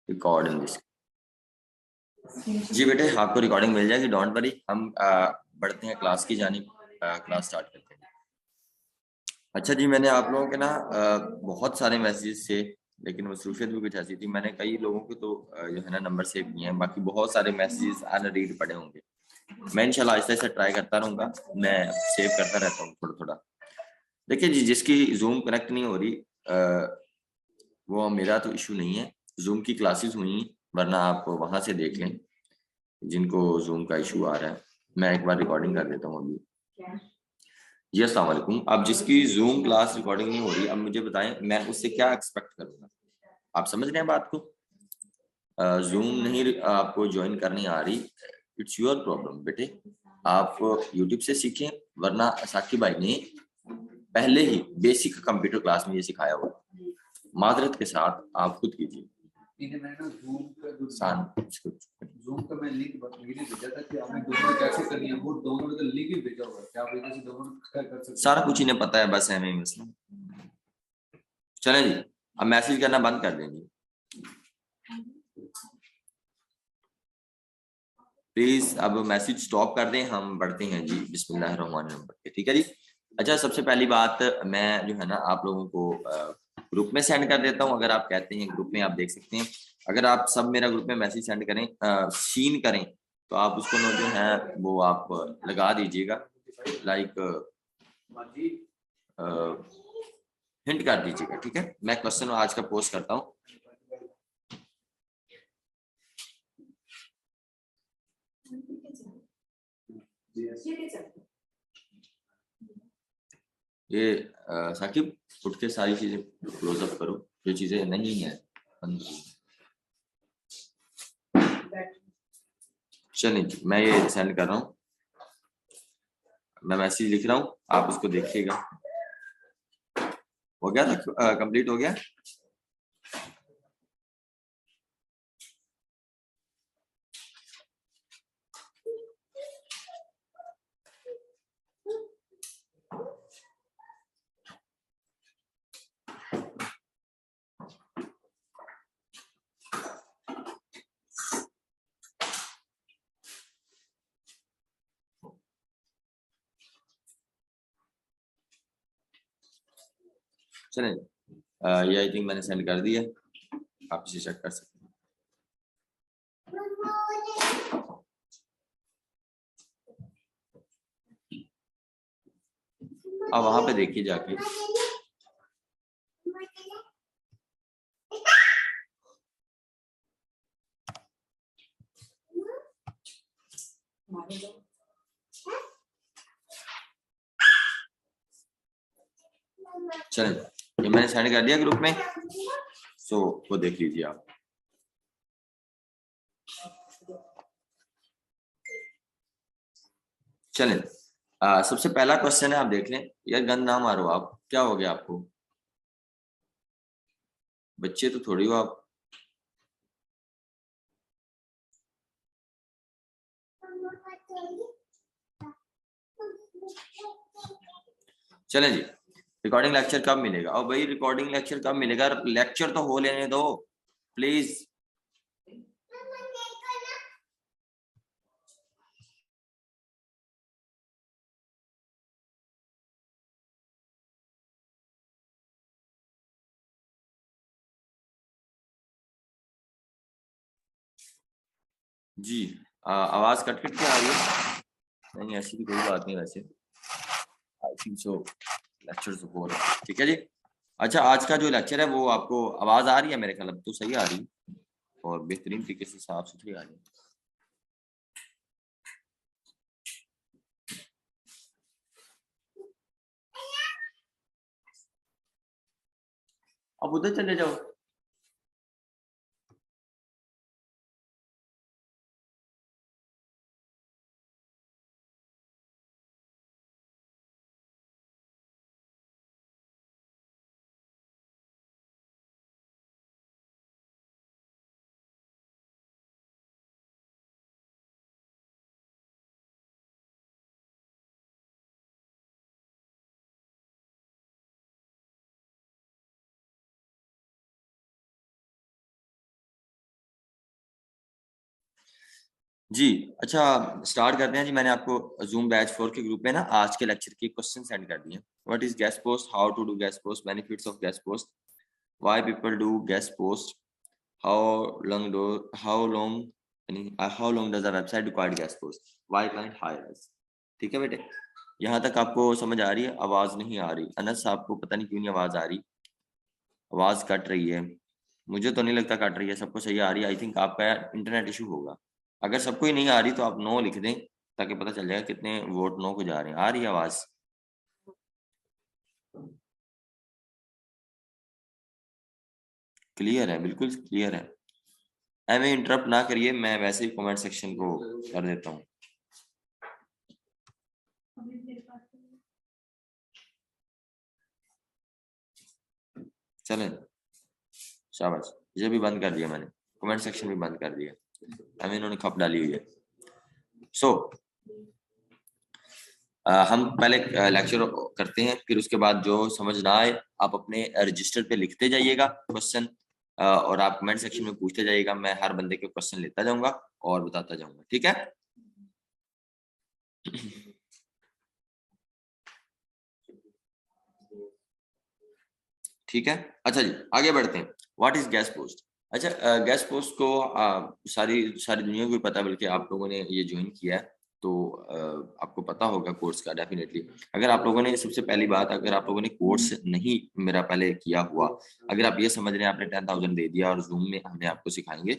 Record in this. जी बेटे आपको recording मिल जाएगी, डोंट वरी। हम बढ़ते हैं क्लास की जानिब, क्लास स्टार्ट करते हैं। अच्छा जी, मैंने आप लोगों के ना बहुत सारे मैसेजेस थे, लेकिन मसरूफियत भी कुछ ऐसी थी, मैंने कई लोगों के तो जो है ना नंबर सेव किए हैं, बाकी बहुत सारे मैसेजेस अनरीड पड़े होंगे। मैं इंशाल्लाह आहिस्ता आहिस्ता ट्राई करता रहूँगा, मैं सेव करता रहता हूँ थोड़ा थोड़ा। देखिए जी, जिसकी जूम कनेक्ट नहीं हो रही वो मेरा तो इशू नहीं है, जूम की क्लासेस हुई, वरना आप वहां से देख लें जिनको जूम का इशू आ रहा है। मैं एक बार रिकॉर्डिंग कर देता हूँ अभी। जी अस्सलाम वालेकुम। अब जिसकी जूम क्लास रिकॉर्डिंग नहीं हो रही, अब मुझे बताएं मैं उससे क्या एक्सपेक्ट करूंगा। आप समझ रहे हैं बात को? जूम नहीं आपको ज्वाइन करनी आ रही, इट्स योर प्रॉब्लम बेटे। आप यूट्यूब से सीखें, वरना साकिब भाई ने पहले ही बेसिक कंप्यूटर क्लास में ये सिखाया हुआ। माजरत के साथ आप खुद कीजिए। जूम का मैं लिंक भेजा था कि आपने डाउनलोड कैसे करनी है, वो डाउनलोड का लिंक भी भेजा हुआ है, क्या आप इधर से डाउनलोड कर सकते हैं। सारा कुछ इन्हें पता है, बस हमें मसला। चलें जी, अब मैसेज करना बंद कर देंगे प्लीज। अब मैसेज स्टॉप कर दें, हम बढ़ते हैं जी बिस्मिल्लाहिर्रहमानिर्रहीम। ठीक है जी। अच्छा, सबसे पहली बात मैं जो है ना आप लोगों को ग्रुप में सेंड कर देता हूँ। अगर आप कहते हैं ग्रुप में, आप देख सकते हैं, अगर आप सब मेरा ग्रुप में मैसेज सेंड करें, सीन करें, तो आप उसको जो है वो आप लगा दीजिएगा, लाइक हिंट कर दीजिएगा। ठीक है, मैं क्वेश्चन आज का पोस्ट करता हूँ। ये साकिब उठ के सारी चीजें क्लोजअप करो, जो चीजें नहीं है। चलिए जी, मैं ये सेंड कर रहा हूँ, मैं मैसेज लिख रहा हूँ, आप उसको देखिएगा। हो गया था, कंप्लीट हो गया। चलिए, ये आई थिंक मैंने सेंड कर दिया, आप इसे चेक कर सकते हैं। अब वहां पे देखिए जाके। चलें, ये मैंने सेंड कर दिया ग्रुप में, सो वो देख लीजिए आप। चलें, सबसे पहला क्वेश्चन है, आप देख लें। यार गंद ना मारो आप, क्या हो गया आपको? बच्चे तो थोड़ी हो आप। चलें जी, रिकॉर्डिंग लेक्चर कब मिलेगा? और भाई रिकॉर्डिंग लेक्चर कब मिलेगा? लेक्चर तो हो लेने दो प्लीज। जी, आवाज कट कट के आ रही है? नहीं, ऐसी भी कोई बात नहीं वैसे। आई थिंक सो लेक्चर तो हो रहा है। ठीक है जी। अच्छा, आज का जो लेक्चर है वो आपको आवाज आ रही है? मेरे ख्याल अब तो सही आ रही है और बेहतरीन तरीके से साफ सुथरी आ रही है। अब उधर चले जाओ। जी। अच्छा, स्टार्ट करते हैं जी। मैंने आपको जूम बैच 4 के ग्रुप में ना आज के लेक्चर के क्वेश्चन सेंड कर दिए। What is guest post, how to do guest post, benefits of guest post, why people do guest post, how long यानी how long does a website required guest post, why client hire us. ठीक है बेटे, यहाँ तक आपको समझ आ रही है? आवाज नहीं आ रही अनस, आपको पता नहीं क्यों नहीं आवाज आ रही, आवाज कट रही है। मुझे तो नहीं लगता कट रही है, सबको सही आ रही है। आई थिंक आपका इंटरनेट इशू होगा। अगर सबको ही नहीं आ रही तो आप नो लिख दें ताकि पता चल जाएगा कितने वोट नो को जा रहे हैं। आ रही है आवाज? क्लियर है, बिल्कुल क्लियर है। हमें इंटरप्ट ना करिए, मैं वैसे ही कमेंट सेक्शन को कर देता हूँ। चलें, शाबाश। ये भी बंद कर दिया मैंने, कमेंट सेक्शन भी बंद कर दिया। हमें इन्होंने खप डाली हुई है। सो हम पहले लेक्चर करते हैं, फिर उसके बाद जो समझ ना आए आप अपने रजिस्टर पे लिखते जाइएगा क्वेश्चन, और आप कमेंट सेक्शन में पूछते जाइएगा। मैं हर बंदे के क्वेश्चन लेता जाऊंगा और बताता जाऊंगा, ठीक है? ठीक है। अच्छा जी, आगे बढ़ते हैं। What is guest post? अच्छा, गेस्ट पोस्ट को सारी सारी दुनिया को भी पता है, बल्कि आप लोगों ने ये ज्वाइन किया है तो आपको पता होगा कोर्स का डेफिनेटली। अगर आप लोगों ने, सबसे पहली बात, अगर आप लोगों ने कोर्स नहीं मेरा पहले किया हुआ, अगर आप ये समझ रहे हैं आपने 10,000 दे दिया और जूम में हमने आपको सिखाएंगे,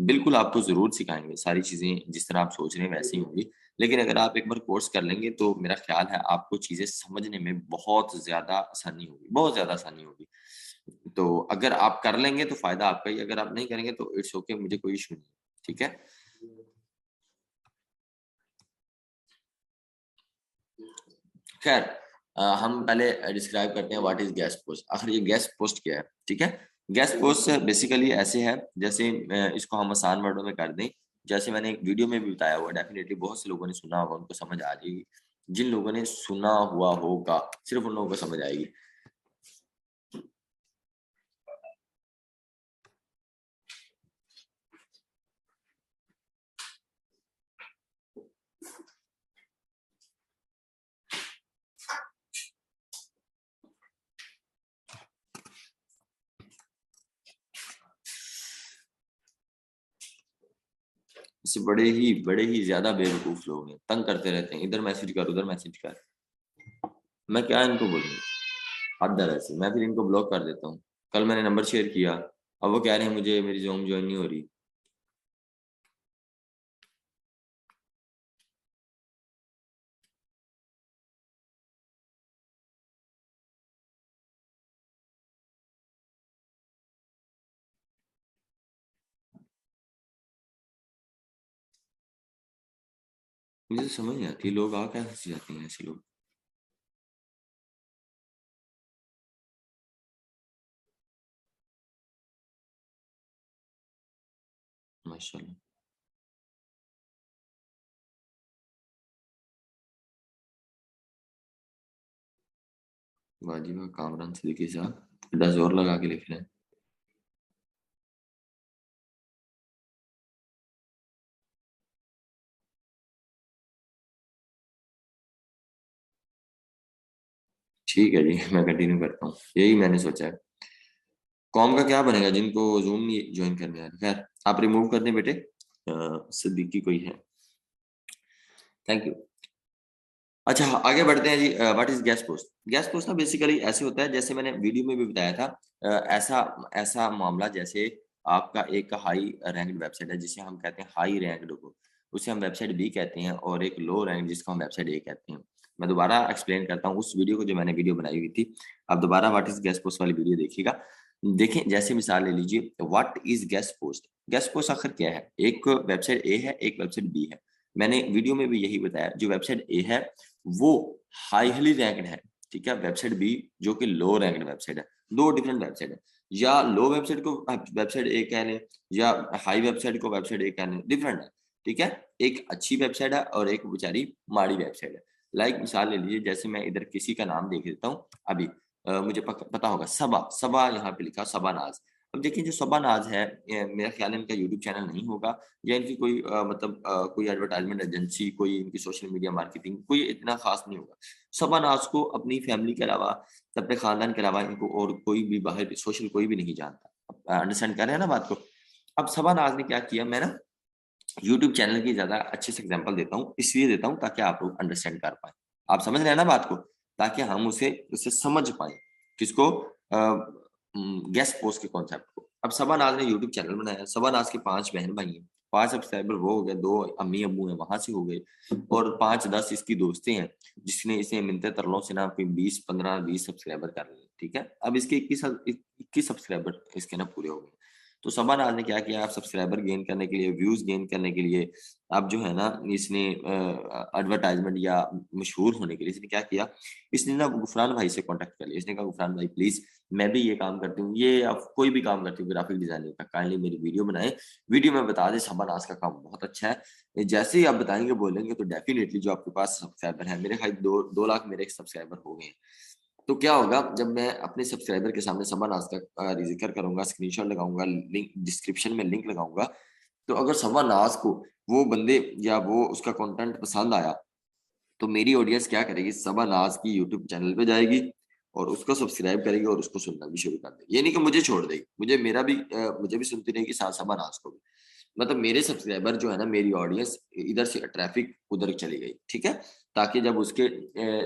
बिल्कुल आपको जरूर सिखाएंगे। सारी चीजें जिस तरह आप सोच रहे हैं वैसी ही होंगी। लेकिन अगर आप एक बार कोर्स कर लेंगे तो मेरा ख्याल है आपको चीजें समझने में बहुत ज्यादा आसानी होगी, बहुत ज्यादा आसानी होगी। तो अगर आप कर लेंगे तो फायदा आपका ही, अगर आप नहीं करेंगे तो इट्स ओके, मुझे कोई इशू नहीं है, ठीक है? खैर, हम पहले डिस्क्राइब करते हैं व्हाट इज गेस्ट पोस्ट। आखिर ये गेस्ट पोस्ट क्या है? ठीक है, गेस्ट पोस्ट बेसिकली ऐसे है, जैसे इसको हम आसान वर्डों में कर दें, जैसे मैंने एक वीडियो में भी बताया हुआ, डेफिनेटली बहुत से लोगों ने सुना होगा, उनको समझ आ जाएगी। जिन लोगों ने सुना हुआ होगा सिर्फ उन लोगों को समझ आएगी। इससे बड़े ही ज्यादा बेवकूफ लोग हैं, तंग करते रहते हैं, इधर मैसेज कर उधर मैसेज कर। मैं क्या इनको बोलूँ? हद है वैसे, मैं फिर इनको ब्लॉक कर देता हूँ। कल मैंने नंबर शेयर किया, अब वो कह रहे हैं मुझे मेरी जूम ज्वाइन नहीं हो रही। मुझे तो समझ नहीं आती लोग आ कैसे जाते हैं ऐसे लोग। माशाल्लाह। वाह जी वाह, कामरान सिद्दीकी साहब बड़ा जोर लगा के लिख रहे हैं। ठीक है जी, मैं कंटिन्यू करता हूँ, यही मैंने सोचा है। कॉम का क्या बनेगा जिनको जूम नहीं ज्वाइन करने आ रही? खैर, आप रिमूव कर दें बेटे। सिद्दीकी कोई है? Thank you. अच्छा, आगे बढ़ते हैं जी। What is guest post? Guest post ना बेसिकली ऐसे होता है, जैसे मैंने वीडियो में भी बताया था, ऐसा ऐसा मामला जैसे आपका एक हाई रैंक्ड वेबसाइट है जिसे हम कहते हैं हाई रैंक्ड को, उसे हम वेबसाइट बी कहते हैं, और एक लो रैंक जिसको हम वेबसाइट ए कहते हैं। मैं दोबारा एक्सप्लेन करता हूँ उस वीडियो को जो मैंने वीडियो बनाई हुई थी। आप दोबारा व्हाट इज गेस्ट पोस्ट वाली वीडियो देखिएगा। देखें, जैसे मिसाल ले लीजिए, what is guest post? Guest post आखिर क्या है? एक वेबसाइट ए है, एक वेबसाइट बी है। मैंने वीडियो में भी यही बताया, जो वेबसाइट ए है वो हाईली रैंक्ड है, ठीक है। वेबसाइट बी जो कि लो रैंक्ड वेबसाइट है, दो डिफरेंट वेबसाइट है। या लो वेबसाइट को वेबसाइट ए कह लें, या हाई वेबसाइट को वेबसाइट ए कह लें, डिफरेंट है, ठीक है। एक अच्छी वेबसाइट है और एक बेचारी माड़ी वेबसाइट है। लाइक मिसाल ले लीजिए, जैसे मैं इधर किसी का नाम देख देता हूँ अभी, मुझे पता होगा सबा, सबा यहाँ पे लिखा, सबा नाज। अब देखिए जो शबानाज है, मेरा ख्याल है इनका यूट्यूब चैनल नहीं होगा, या इनकी कोई मतलब कोई एडवर्टाइजमेंट एजेंसी, कोई इनकी सोशल मीडिया मार्केटिंग कोई इतना खास नहीं होगा। शबानाज को अपनी फैमिली के अलावा, अपने खानदान के अलावा इनको और कोई भी बाहर सोशल कोई भी नहीं जानता। अंडरस्टैंड कर रहे हैं ना बात को? अब शबानाज ने क्या किया, मैं ना यूट्यूब चैनल की ज्यादा अच्छे से एग्जांपल देता हूँ, इसलिए देता हूँ ताकि आप लोग अंडरस्टैंड कर पाए। आप समझ रहे हैं ना बात को? ताकि हम उसे समझ पाए। किसको? गेस्ट पोस्ट के कॉन्सेप्ट को। अब शबानाज ने यूट्यूब चैनल बनाया, शबानाज के 5 बहन भाई हैं, 5 सब्सक्राइबर वो हो गए, 2 अम्मी अब्बू हैं वहां से हो गए, और 5-10 इसकी दोस्तें हैं जिसने इसे मिलते तरलों से ना कोई 20-15-20 सब्सक्राइबर कर लिए, ठीक है। अब इसके 21 सब्सक्राइबर इसके ना पूरे हो गए। तो शबानाज ने क्या किया, आप सब्सक्राइबर गेन करने के लिए, व्यूज गेन करने के लिए, अब जो है ना इसने एडवर्टाइजमेंट या मशहूर होने के लिए इसने क्या किया, इसने ना गुफरान भाई से कांटेक्ट कर लिया। इसने कहा गुफरान भाई प्लीज, मैं भी ये काम करती हूँ, ये आप कोई भी काम करती हूँ ग्राफिक डिजाइनिंग का, काइंडली मेरी वीडियो बनाए, वीडियो में बता दे शबानाज का काम बहुत अच्छा है। जैसे ही आप बताएंगे बोलेंगे तो डेफिनेटली जो आपके पास सब्सक्राइबर है, मेरे ख्याल 2 लाख मेरे सब्सक्राइबर हो गए हैं। तो क्या होगा, जब मैं अपने सब्सक्राइबर के सामने शबानाज का जिक्र करूंगा, स्क्रीनशॉट लगाऊंगा, लिंक डिस्क्रिप्शन में लिंक लगाऊंगा, तो अगर शबानाज को वो बंदे या वो उसका कंटेंट पसंद आया, तो मेरी ऑडियंस क्या करेगी, शबानाज की यूट्यूब चैनल पे जाएगी और उसको सब्सक्राइब करेगी और उसको सुनना भी शुरू कर देगी। ये नहीं कि मुझे छोड़ देगी, मुझे भी सुनती रहेगी, साथ शबानाज को भी। मतलब मेरे सब्सक्राइबर जो है ना, मेरी ऑडियंस इधर से ट्रैफिक उधर चली गई, ठीक है। ताकि जब उसके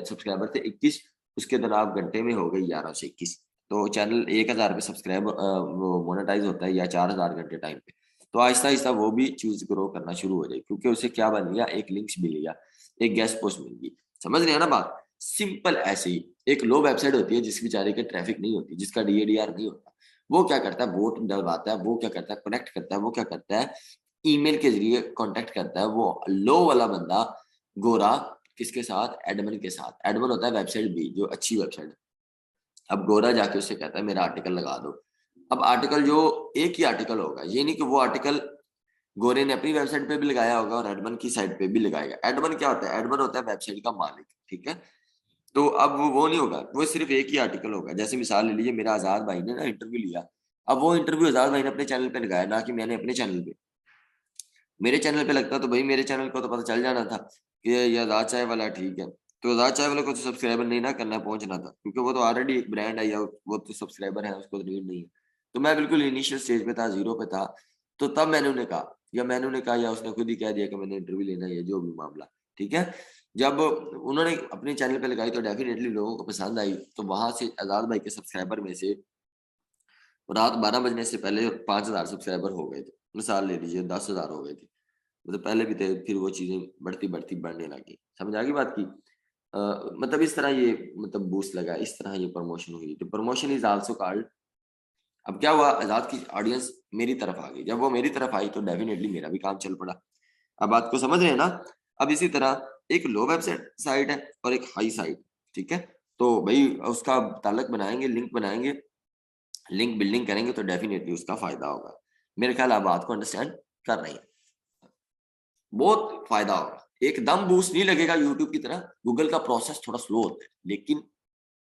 सब्सक्राइबर थे 21, उसके जनाब घंटे में हो गई 1121। तो चैनल 1000 पे सब्सक्राइब वो मोनेटाइज होता है, या 4000 घंटे टाइम पे। तो आहिस्ता आहिस्ता वो भी चूज ग्रो करना शुरू हो जाए, क्योंकि उसे क्या बन गया, एक लिंक्स मिल गया, एक गेस्ट पोस्ट मिल गई। समझ रहे हैं ना बात? सिंपल ऐसे ही एक लो वेबसाइट होती है जिस बेचारे के ट्रैफिक नहीं होती, जिसका डीएडीआर नहीं होता, वो क्या करता है, वोट डलवाता है, वो क्या करता है, कनेक्ट करता है, वो क्या करता है, ईमेल के जरिए कांटेक्ट करता है वो लो वाला बंदा, गोरा, किसके साथ, एडमिन के साथ। एडमिन होता है वेबसाइट भी, जो अच्छी वेबसाइट। अब गोरा जाके उससे कहता है मेरा आर्टिकल लगा दो। अब आर्टिकल जो एक ही आर्टिकल होगा, ये नहीं कि वो आर्टिकल गोरे ने अपनी वेबसाइट पे भी लगाया होगा और एडमन की साइट पे भी लगाएगा। एडमन क्या होता है, एडमन होता है वेबसाइट का मालिक, ठीक है। तो अब वो नहीं होगा, वो सिर्फ एक ही आर्टिकल होगा। जैसे मिसाल ले लीजिए, मेरा आजाद भाई ने ना इंटरव्यू लिया, अब वो इंटरव्यू आजाद भाई ने अपने चैनल पे लगाया, ना कि मैंने अपने चैनल पे। मेरे चैनल पे लगता तो भाई मेरे चैनल को तो पता चल जाना था कि ये आजाद चाय वाला ठीक है। तो आजाद चाय वाले को तो सब्सक्राइबर नहीं ना करना, पहुंचना था, क्योंकि वो तो ऑलरेडी एक ब्रांड है, या वो तो सब्सक्राइबर है, उसको तो नीड नहीं है। तो मैं बिल्कुल इनिशियल स्टेज पे था, जीरो पे था। तो तब मैंने उन्हें कहा, या मैंने उन्हें कहा, या उसने खुद ही कह दिया कि मैंने इंटरव्यू लेना है, जो भी मामला, ठीक है। जब उन्होंने अपने चैनल पे लगाई तो डेफिनेटली लोगों को पसंद आई। तो वहां से आजाद भाई के सब्सक्राइबर में से रात 12 बजने से पहले 5000 सब्सक्राइबर हो गए थे। मिसाल ले लीजिए 10,000 हो गए थे। मतलब पहले भी थे, फिर वो चीजें बढ़ती बढ़ती बढ़ने लगी। समझ आ गई बात की? मतलब इस तरह ये मतलब बूस्ट लगा, इस तरह ये प्रमोशन हुई। तो प्रमोशन इज आल्सो कॉल्ड। अब क्या हुआ, आजाद की ऑडियंस मेरी तरफ आ गई। जब वो मेरी तरफ आई तो डेफिनेटली मेरा भी काम चल पड़ा। अब बात को समझ रहे हैं ना? अब इसी तरह एक लो वेबसाइट साइट है और एक हाई साइट, ठीक है। तो भाई उसका ताल्लुक बनाएंगे, लिंक बनाएंगे, लिंक बिल्डिंग करेंगे तो डेफिनेटली उसका फायदा होगा। मेरे ख्याल आप बात को अंडरस्टैंड कर रहे हैं। बहुत फायदा होगा, एकदम बूस्ट नहीं लगेगा यूट्यूब की तरह। गूगल का प्रोसेस थोड़ा स्लो होता है, लेकिन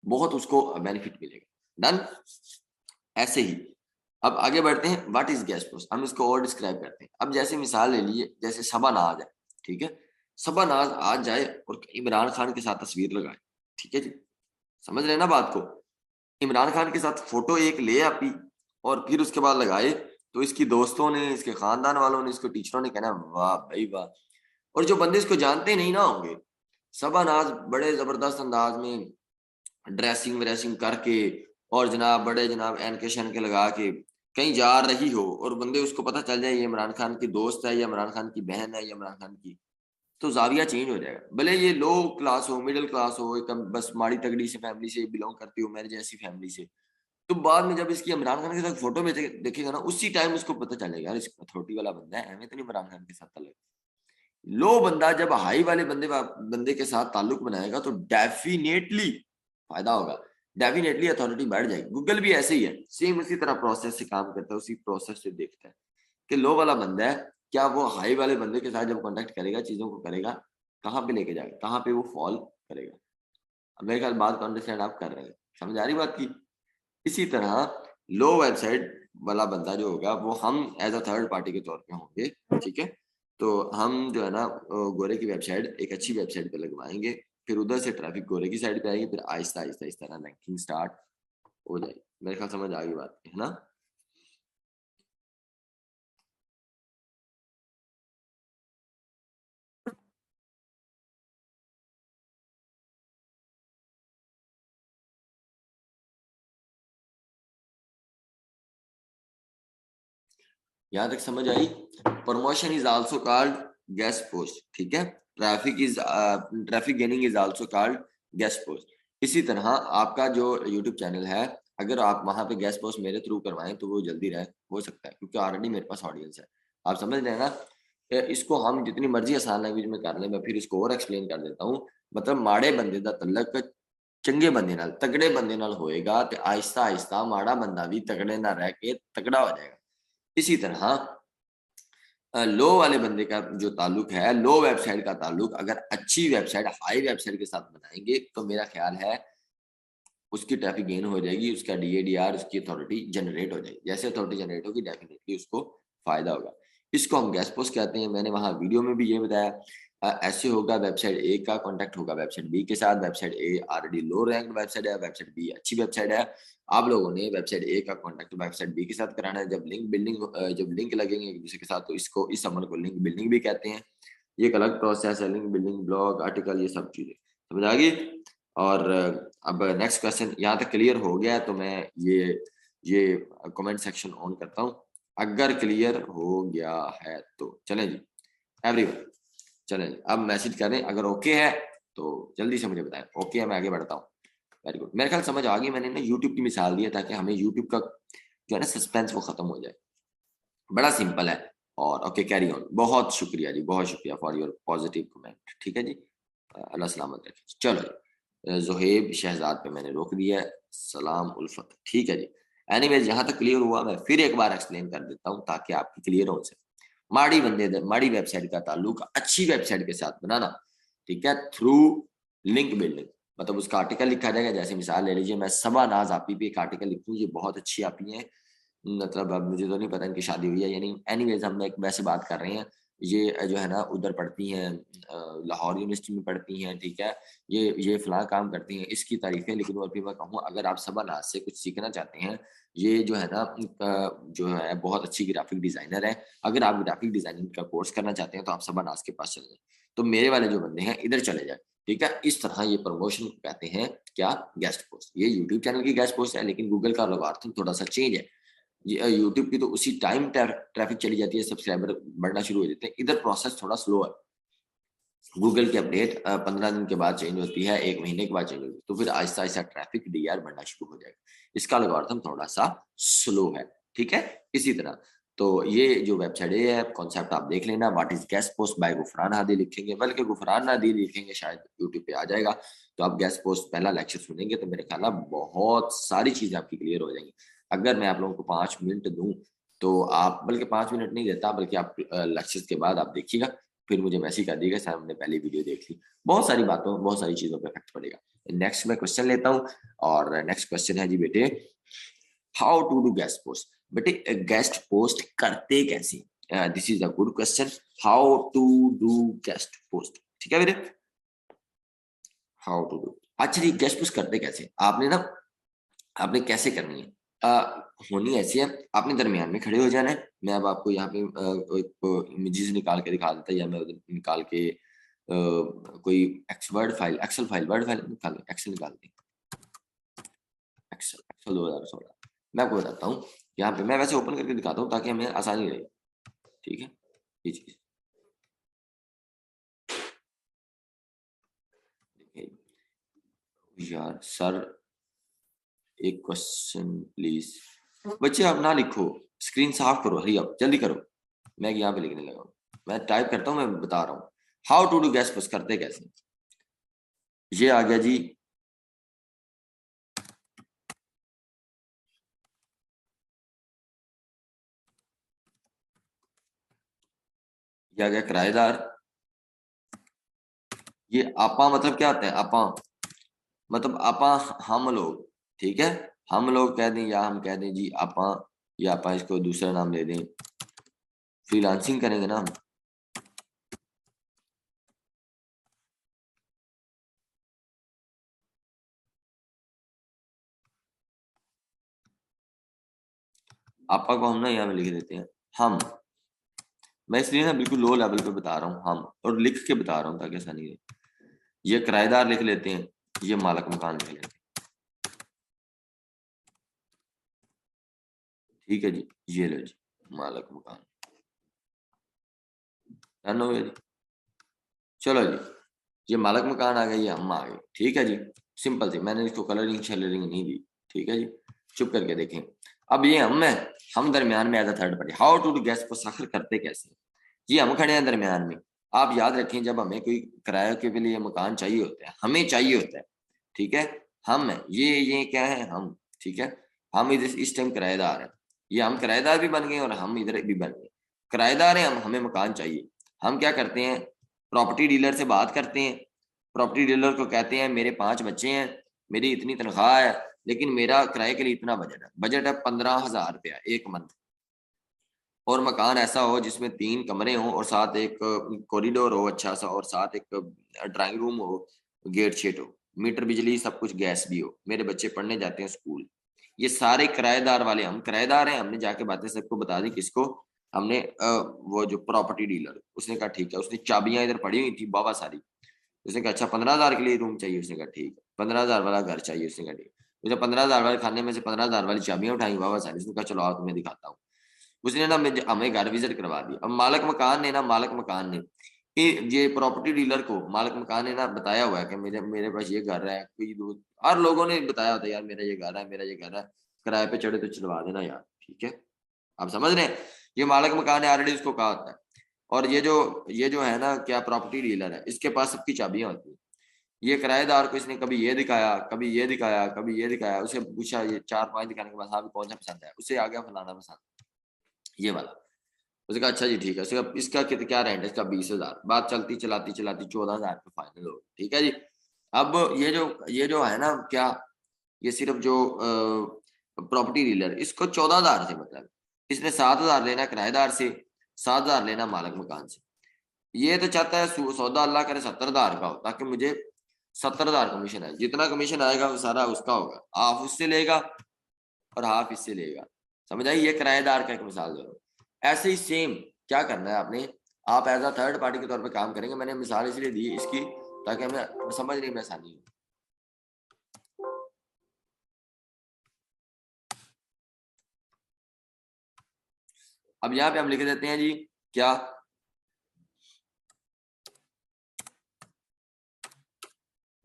बहुत उसको बेनिफिट मिलेगा। डन। ऐसे ही अब आगे बढ़ते हैं। व्हाट इज गेस्ट पोस्ट, हम इसको और डिस्क्राइब करते हैं। अब जैसे मिसाल ले लीजिए, जैसे शबानाज है, ठीक है। शबानाज आज जाए और इमरान खान के साथ तस्वीर लगाए, ठीक है जी। समझ रहे हैं ना बात को? इमरान खान के साथ फोटो एक ले आपी, और फिर उसके बाद लगाए, तो इसकी दोस्तों ने, इसके खानदान वालों ने, इसको टीचरों ने कहना वाह भाई वाह। और जो बंदे इसको जानते नहीं ना होंगे, शबानाज बड़े जबरदस्त अंदाज में ड्रेसिंग व्रेसिंग करके, और जनाब बड़े जनाब एनके शनके लगा के कहीं जा रही हो, और बंदे उसको पता चल जाए ये इमरान खान की दोस्त है, या इमरान खान की बहन है, या इमरान खान की, तो जाविया चेंज हो जाएगा। भले ये लो क्लास हो, मिडिल क्लास हो, एक बस माड़ी तगड़ी से फैमिली से बिलोंग करती हो, मेरे जैसी फैमिली से। तो बाद में जब इसकी इमरान खान के साथ फोटो में देखेगा ना, उसी टाइम उसको पता चलेगा यार इसका अथॉरिटी वाला बंदा है, हमें तो नहीं इमरान खान के साथ ताल्लुक। लो बंदा जब हाई वाले बंदे के साथ ताल्लुक बनाएगा तो डेफिनेटली फायदा होगा, डेफिनेटली अथॉरिटी बढ़ जाएगी। गूगल भी ऐसे ही है, सेम उसी तरह प्रोसेस से काम करता है, उसी प्रोसेस से देखता है कि लो वाला बंदा है, क्या वो हाई वाले बंदे के साथ जब कॉन्टेक्ट करेगा, चीजों को करेगा, कहाँ पे लेके जाएगा, कहाँ पे वो फॉल करेगा। अब मेरे ख्याल बात को अंडरस्टैंड आप कर रहे हैं, समझ आ रही बात की? इसी तरह लो वेबसाइट वाला बंदा जो होगा वो हम एज अ थर्ड पार्टी के तौर पे होंगे, ठीक है। तो हम जो है ना गोरे की वेबसाइट एक अच्छी वेबसाइट पे लगवाएंगे, फिर उधर से ट्रैफिक गोरे की साइड पे आएगी, फिर आहिस्ता आहिस्ता इस तरह रैंकिंग स्टार्ट हो जाएगी। मेरे ख्याल समझ आ गई बात है ना। यहाँ तक समझ आई। Promotion is also called guest post, ठीक है। Traffic gaining is also called guest post. इसी तरह आपका जो यूट्यूब चैनल है, अगर आप वहां पे गेस्ट पोस्ट मेरे थ्रू करवाएं तो वो जल्दी रह हो सकता है, क्योंकि ऑलरेडी मेरे पास ऑडियंस है। आप समझ रहे हैं ना। इसको हम जितनी मर्जी आसान लैंग्वेज में कर लें, मैं फिर इसको और एक्सप्लेन कर देता हूँ। मतलब माड़े बंदे दा तल्लक चंगे बंदे नाल, तगड़े बंदे नाल होएगा तो आहिस्ता आहिस्ता माड़ा बंदा भी तगड़े ना रह के तगड़ा हो जाएगा। इसी तरह लो वाले बंदे का जो ताल्लुक है, लो वेबसाइट का ताल्लुक अगर अच्छी वेबसाइट हाई वेबसाइट के साथ बनाएंगे तो मेरा ख्याल है उसकी ट्रैफिक गेन हो जाएगी, उसका डीएडीआर, उसकी अथॉरिटी जनरेट हो जाएगी। जैसे अथॉरिटी जनरेट होगी डेफिनेटली उसको फायदा होगा। इसको हम गैस पोस्ट कहते हैं। मैंने वहां वीडियो में भी ये बताया। ऐसे होगा, वेबसाइट ए का कॉन्टेक्ट होगा वेबसाइट बी के साथ। वेबसाइट ए ऑलरेडी लो रैंक वेबसाइट है, वेबसाइट बी अच्छी वेबसाइट है। आप लोगों ने वेबसाइट ए का कॉन्टेक्ट वेबसाइट बी के साथ कराना है। जब लिंक लगेंगे एक दूसरे के साथ तो इसको इस अमल को लिंक बिल्डिंग भी कहते हैं। ये एक अलग प्रोसेस है, लिंक बिल्डिंग, ब्लॉग, आर्टिकल, ये सब चीजें समझ आ गई। और अब नेक्स्ट क्वेश्चन यहाँ तक क्लियर हो गया है तो मैं ये कमेंट सेक्शन ऑन करता हूँ। अगर क्लियर हो गया है तो चलें जी एवरीवन, चलें जी। अब मैसेज करें अगर ओके है तो जल्दी से मुझे बताएं। ओके है, मैं आगे बढ़ता हूँ। वेरी गुड, मेरे ख्याल समझ आ गई। मैंने ना यूट्यूब की मिसाल दी है ताकि हमें यूट्यूब का जो है ना सस्पेंस वो खत्म हो जाए। बड़ा सिंपल है। और ओके, कैरी ऑन। बहुत शुक्रिया जी, बहुत शुक्रिया फॉर योर पॉजिटिव कमेंट। ठीक है जी, अल्लाह सलामत रखे। चलो जी, जोहेब शहजाद पे मैंने रोक दिया है। सलाम उल्फत, ठीक है जी। एनीवेज यहाँ तक क्लियर हुआ, मैं फिर एक बार एक्सप्लेन कर देता हूँ ताकि आपकी क्लियर हो सके। माड़ी वेबसाइट का ताल्लुक अच्छी वेबसाइट के साथ बनाना, ठीक है, थ्रू लिंक बिल्डिंग। मतलब उसका आर्टिकल लिखा जाएगा। जैसे मिसाल ले लीजिए, मैं सबा नाज आपी पे एक आर्टिकल लिखूँ, ये बहुत अच्छी आपी है। मतलब अब मुझे तो नहीं पता इनकी शादी हुई है या नहीं। एनीवेज हम एक वैसे बात कर रहे हैं। ये जो है ना उधर पढ़ती हैं, लाहौर यूनिवर्सिटी में पढ़ती हैं, ठीक है। ये फलां काम करती हैं, इसकी तारीफें। लेकिन और भी मैं कहूँ, अगर आप सबा नाज से कुछ सीखना चाहते हैं, ये जो है ना जो है बहुत अच्छी ग्राफिक डिजाइनर है। अगर आप ग्राफिक डिजाइनिंग का कोर्स करना चाहते हैं तो आप सबा नाज के पास चले जाए। तो मेरे वाले जो बंदे हैं इधर चले जाए, ठीक है। इस तरह ये प्रमोशन कहते हैं क्या, गेस्ट पोस्ट। ये यूट्यूब चैनल की गेस्ट पोस्ट है, लेकिन गूगल का एल्गोरिथम थोड़ा सा चेंज है। यूट्यूब की तो उसी टाइम ट्रैफिक चली जाती है, सब्सक्राइबर बढ़ना शुरू हो जाते हैं। इधर प्रोसेस थोड़ा स्लो है। गूगल की अपडेट 15 दिन के बाद चेंज होती है, 1 महीने के बाद चेंज होती है, तो फिर आहिस्ता आहिस्ता ट्रैफिक डीआर बढ़ना शुरू हो जाएगा। इसका एल्गोरिथम थोड़ा सा स्लो है, ठीक है। इसी तरह तो ये जो वेबसाइट है, कॉन्सेप्ट आप देख लेना। What is guest post by Gufran Hadi लिखेंगे, बल्कि गुफरान हादी लिखेंगे शायद यूट्यूब पे आ जाएगा। तो आप गेस्ट पोस्ट पहला लेक्चर सुनेंगे तो मेरे ख्याल बहुत सारी चीजें आपकी क्लियर हो जाएंगी। अगर मैं आप लोगों को 5 मिनट दूं तो आप, बल्कि 5 मिनट नहीं देता, बल्कि आप लेक्चर के बाद आप देखिएगा, फिर मुझे मैसेज कर दिएगा सर हमने पहले वीडियो देख ली। बहुत सारी बातों, बहुत सारी चीजों पे इफेक्ट पड़ेगा। नेक्स्ट मैं क्वेश्चन लेता हूँ। और नेक्स्ट क्वेश्चन है जी बेटे, how to do guest post. बेटे गेस्ट पोस्ट करते कैसे, this is a good question. How to do guest post, ठीक है बेटे, हाउ टू डू। अच्छा जी, गेस्ट पोस्ट करते कैसे, आपने ना, आपने कैसे करनी है। होनी ऐसी है, आपने दरमियान में खड़े हो जाना है। मैं अब आपको यहाँ पे इमेजेस निकाल के दिखा देता, या मैं उधर निकाल के कोई एक्सेल फाइल वर्ड फाइल निकाल, एक्सेल निकाल दी, एक्सेल 2016। मैं आपको बताता हूँ। यहाँ पे मैं वैसे ओपन करके दिखाता हूँ ताकि हमें आसानी रहे, ठीक है। ये चीज यार सर, एक क्वेश्चन प्लीज। बच्चे आप ना लिखो, स्क्रीन साफ करो, हरी अब जल्दी करो। मैं यहाँ पे लिखने लगा हूँ, मैं टाइप करता हूँ, मैं बता रहा हूँ how to do guest post करते कैसे। ये आ गया जी, ये आ गया किराएदार। ये आपा मतलब क्या होता है, आपा मतलब आपा हम लोग, ठीक है। हम लोग कह दें या हम कह दें जी आपा, या आप इसको दूसरा नाम दे दें, फ्रीलांसिंग करेंगे ना हम। आपा को हम ना यहाँ में लिख देते हैं हम। मैं इसलिए ना बिल्कुल लो लेवल पे बता रहा हूँ हम, और लिख के बता रहा हूँ ताकि आसानी रहे। ये किराएदार लिख लेते हैं, ये मालिक मकान लिख लेते हैं। ठीक है जी, ये लो जी मालिक मकान, डन हो गया जी। चलो जी, ये मालिक मकान आ गया, ये हम आ गए। ठीक है जी, सिंपल सी, मैंने इसको कलरिंग शलरिंग नहीं दी। ठीक है जी, चुप करके देखें। अब ये हम दरमियान में as a third party, how to guest को साखिर करते कैसे। जी हम खड़े हैं दरमियान में। आप याद रखें, जब हमें कोई किराए के लिए मकान चाहिए होता है, हमें चाहिए होता है, ठीक है, हम है ये क्या है, हम। ठीक है, हम इधर इस टाइम किराएदार हैं, ये हम किराएदार भी बन गए और हम इधर भी बन गए। किराएदार हैं हम, हमें मकान चाहिए। हम क्या करते हैं, प्रॉपर्टी डीलर से बात करते हैं। प्रॉपर्टी डीलर को कहते हैं मेरे 5 बच्चे हैं, मेरी इतनी तनख्वाह है, लेकिन मेरा किराए के लिए इतना बजट है 15,000 रुपया एक मंथ, और मकान ऐसा हो जिसमें 3 कमरे हो और साथ एक कॉरिडोर हो अच्छा सा, और साथ एक ड्राइंग रूम हो, गेट शेट हो, मीटर बिजली सब कुछ, गैस भी हो, मेरे बच्चे पढ़ने जाते हैं स्कूल। ये सारे किराएदार वाले, हम किराएदार हैं। हमने जाके बातें सबको बता दी, किसको, हमने वो जो प्रॉपर्टी डीलर, उसने कहा ठीक है। उसने चाबियां इधर पड़ी हुई थी बाबा सारी। उसने कहा अच्छा 15,000 के लिए रूम चाहिए, उसने कहा ठीक है। 15,000 वाला घर चाहिए, उसने कहा ठीक। उसने 15,000 वाले खाने में से 15,000 वाली चाबियां उठाई बाबा सारी। उसने कहा चलो आओ तुम्हें दिखाता हूँ। उसने ना हमें घर विजिट करवा दी। अब मालिक मकान ने ये प्रॉपर्टी डीलर को मालिक मकान ने ना बताया हुआ है कि मेरे मेरे पास ये घर है, कोई हर लोगों ने बताया होता है यार मेरा ये घर है, मेरा ये घर है, किराए पे चढ़े तो चलवा देना यार। ठीक है, आप समझ रहे हैं, ये मालिक मकान ने ऑलरेडी उसको कहा होता है। और ये जो है ना क्या प्रॉपर्टी डीलर है, इसके पास सबकी चाबियां होती है। ये किराएदार को इसने कभी ये दिखाया, कभी ये दिखाया, कभी ये दिखाया। उसे पूछा, ये 4-5 दिखाने के बाद हाँ भी कौन सा पसंद है, उसे आ गया फलाना पसंद, ये वाला। उसने कहा अच्छा जी ठीक है। उसका इसका क्या रेंट है, इसका 20,000। बात चलती चलाती चलाती 14,000 पे फाइनल हो। ठीक है जी। अब ये जो है ना क्या, ये सिर्फ जो प्रॉपर्टी डीलर, इसको 14,000 से मतलब, इसने 7,000 लेना किराएदार से, 7,000 लेना मालिक मकान से। ये तो चाहता है सौदा अल्लाह करे 70,000 का हो, ताकि मुझे 70,000 कमीशन आए। जितना कमीशन आएगा वो सारा उसका होगा, हाफ उससे लेगा और हाफ इससे लेगा। समझ आई, ये किराएदार का एक मिसाल दे रहा हूं। ऐसे ही सेम क्या करना है आपने, आप एज अ थर्ड पार्टी के तौर पे काम करेंगे। मैंने मिसाल इसलिए दी इसकी ताकि हमें समझने में आसानी हो। अब यहाँ पे हम लिख देते हैं जी क्या,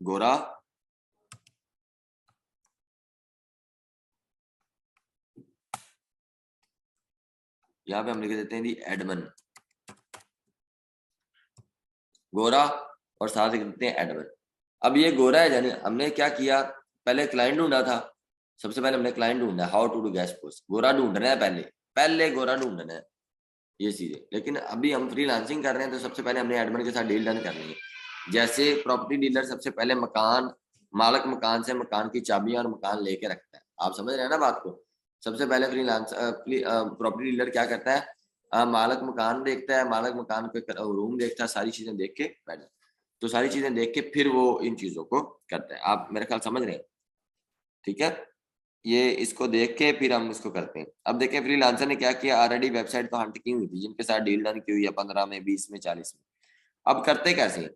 गोरा यहाँ पे हम लिख देते हैं जी एडमन, गोरा और साथ लिख देते हैं एडमन। अब ये गोरा है जाने हमने क्या किया, पहले क्लाइंट ढूंढा था। सबसे पहले हमने क्लाइंट ढूंढा, how to do guest post, गोरा ढूंढना है पहले, पहले गोरा ढूंढना है ये चीजें। लेकिन अभी हम फ्रीलांसिंग कर रहे हैं तो सबसे पहले हमने एडमिन के साथ डील डन करनी है। जैसे प्रॉपर्टी डीलर सबसे पहले मालिक मकान से मकान की चाबियां और मकान लेके रखता है। आप समझ रहे हैं ना बात को। सबसे पहले प्रॉपर्टी डीलर क्या करता है, मालिक मकान देखता है, मालिक मकान पे रूम देखता है, सारी चीजें देख के बैठ जाता है। तो सारी चीजें देख के फिर वो इन चीजों को करता है। आप मेरे ख्याल समझ रहे हैं, ठीक है। ये इसको देख के फिर हम इसको करते हैं। अब देखें फ्रीलांसर ने क्या किया, ऑलरेडी वेबसाइट तो हंट की हुई थी जिनके साथ डील डन की हुई है 15 में, 20 में, 40 में। अब करते कैसे हैं,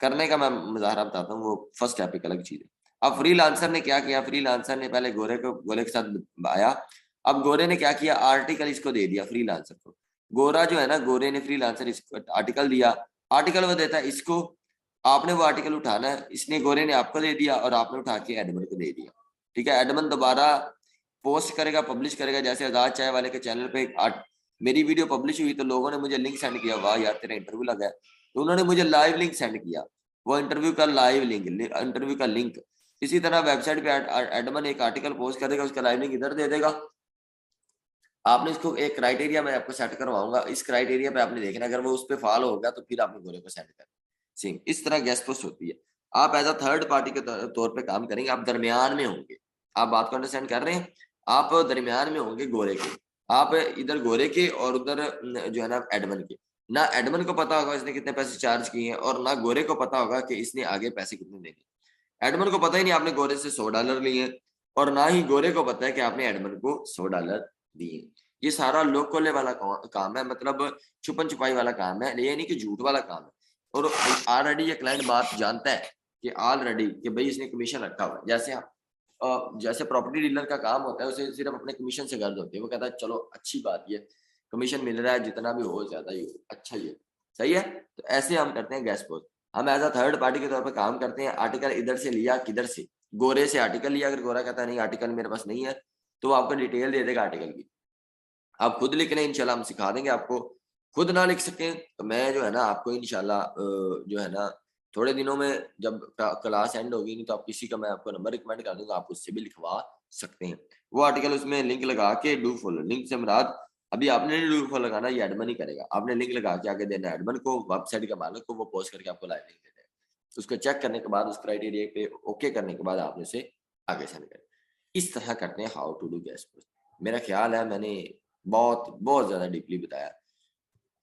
करने का मैं मुजाहरा बताता हूँ, वो फर्स्ट स्टेप एक अलग चीज है। अब फ्रीलांसर ने क्या किया, फ्रीलांसर ने पहले गोरे के साथ आया। अब गोरे ने क्या किया, आर्टिकल इसको दे दिया फ्रीलांसर को। गोरा जो है ना, गोरे ने फ्रीलांसर इसको आर्टिकल दिया। आर्टिकल वो देता है इसको, आपने वो आर्टिकल उठाना है। इसने गोरे ने आपको दे दिया और आपने उठा के एडमिन को दे दिया। ठीक है, एडमिन दोबारा पोस्ट करेगा, पब्लिश करेगा। जैसे आजाद चाय वाले के चैनल पे मेरी वीडियो पब्लिश हुई तो लोगों ने मुझे लिंक सेंड किया, वाह यार तेरा इंटरव्यू लगा है, तो उन्होंने मुझे लाइव लिंक सेंड किया, वो इंटरव्यू का लाइव लिंक, इंटरव्यू का लिंक। इसी तरह वेबसाइट पे एडमिन एक आर्टिकल पोस्ट करेगा, उसका लाइव लिंक इधर दे देगा। आपने इसको एक क्राइटेरिया मैं आपको सेट करवाऊंगा, इस क्राइटेरिया पे आपने देखना, अगर वो उस पर फॉलो होगा तो फिर आपने गोरे को सेंड करना। सेम इस तरह गेस्ट पोस्ट होती है। आप एज अ थर्ड पार्टी के तौर पे काम करेंगे, आप दरमियान में होंगे। आप बात को अंडरस्टैंड कर रहे हैं, आप दरमियान में होंगे गोरे के। आप इधर गोरे के और उधर जो है ना एडमन के, ना एडमन को पता होगा इसने कितने पैसे चार्ज किए हैं और ना गोरे को पता होगा कि इसने आगे पैसे कितने देने। एडमन को पता ही नहीं आपने गोरे से $100 लिए और ना ही गोरे को पता है कि आपने एडमन को $100 दिए। ये सारा लोकोले वाला काम है, मतलब छुपन छुपाई वाला काम है, ये नहीं कि झूठ वाला काम है। और ऑलरेडी ये क्लाइंट बात जानता है कि ऑलरेडी कि भाई इसने कमीशन रखा हुआ है। जैसे प्रॉपर्टी डीलर का काम होता है, उसे सिर्फ अपने कमीशन से गर्ज होती है। वो कहता है चलो अच्छी बात ये कमीशन मिल रहा है, जितना भी हो ज्यादा ही हो, अच्छा ही है, सही है। तो ऐसे हम करते हैं गैस पोस्ट। हम एज अ थर्ड पार्टी के तौर पर काम करते हैं। आर्टिकल इधर से लिया, किधर से, गोरे से आर्टिकल लिया। अगर गोरा कहता है नहीं आर्टिकल मेरे पास नहीं है, तो वो आपको डिटेल दे देगा आर्टिकल की, आप खुद लिख लें, इंशाल्लाह हम सिखा देंगे आपको। खुद ना लिख सकें तो मैं जो है ना आपको इंशाल्लाह जो है ना थोड़े दिनों में जब क्लास एंड होगी, नहीं तो आप किसी का मैं आपको नंबर रिकमेंड कर दूंगा, आप उससे भी लिखवा सकते हैं। वो आर्टिकल उसमें लिंक लगा के डू फॉलो, लिंक से मुराद अभी आपने नहीं डू फॉलो लगाना, ये एडमन ही करेगा। आपने लिंक लगा के आगे देना एडमन को, वेबसाइट के मालिक को, वो पोस्ट करके आपको लाइव लिंक दे देगा। उसको चेक करने के बाद उस क्राइटेरिया पे ओके करने के बाद आपने उसे आगे सेंड करें। इस तरह करते हैं how to do guest post. मेरा ख्याल है मैंने बहुत बहुत ज्यादा डीपली बताया,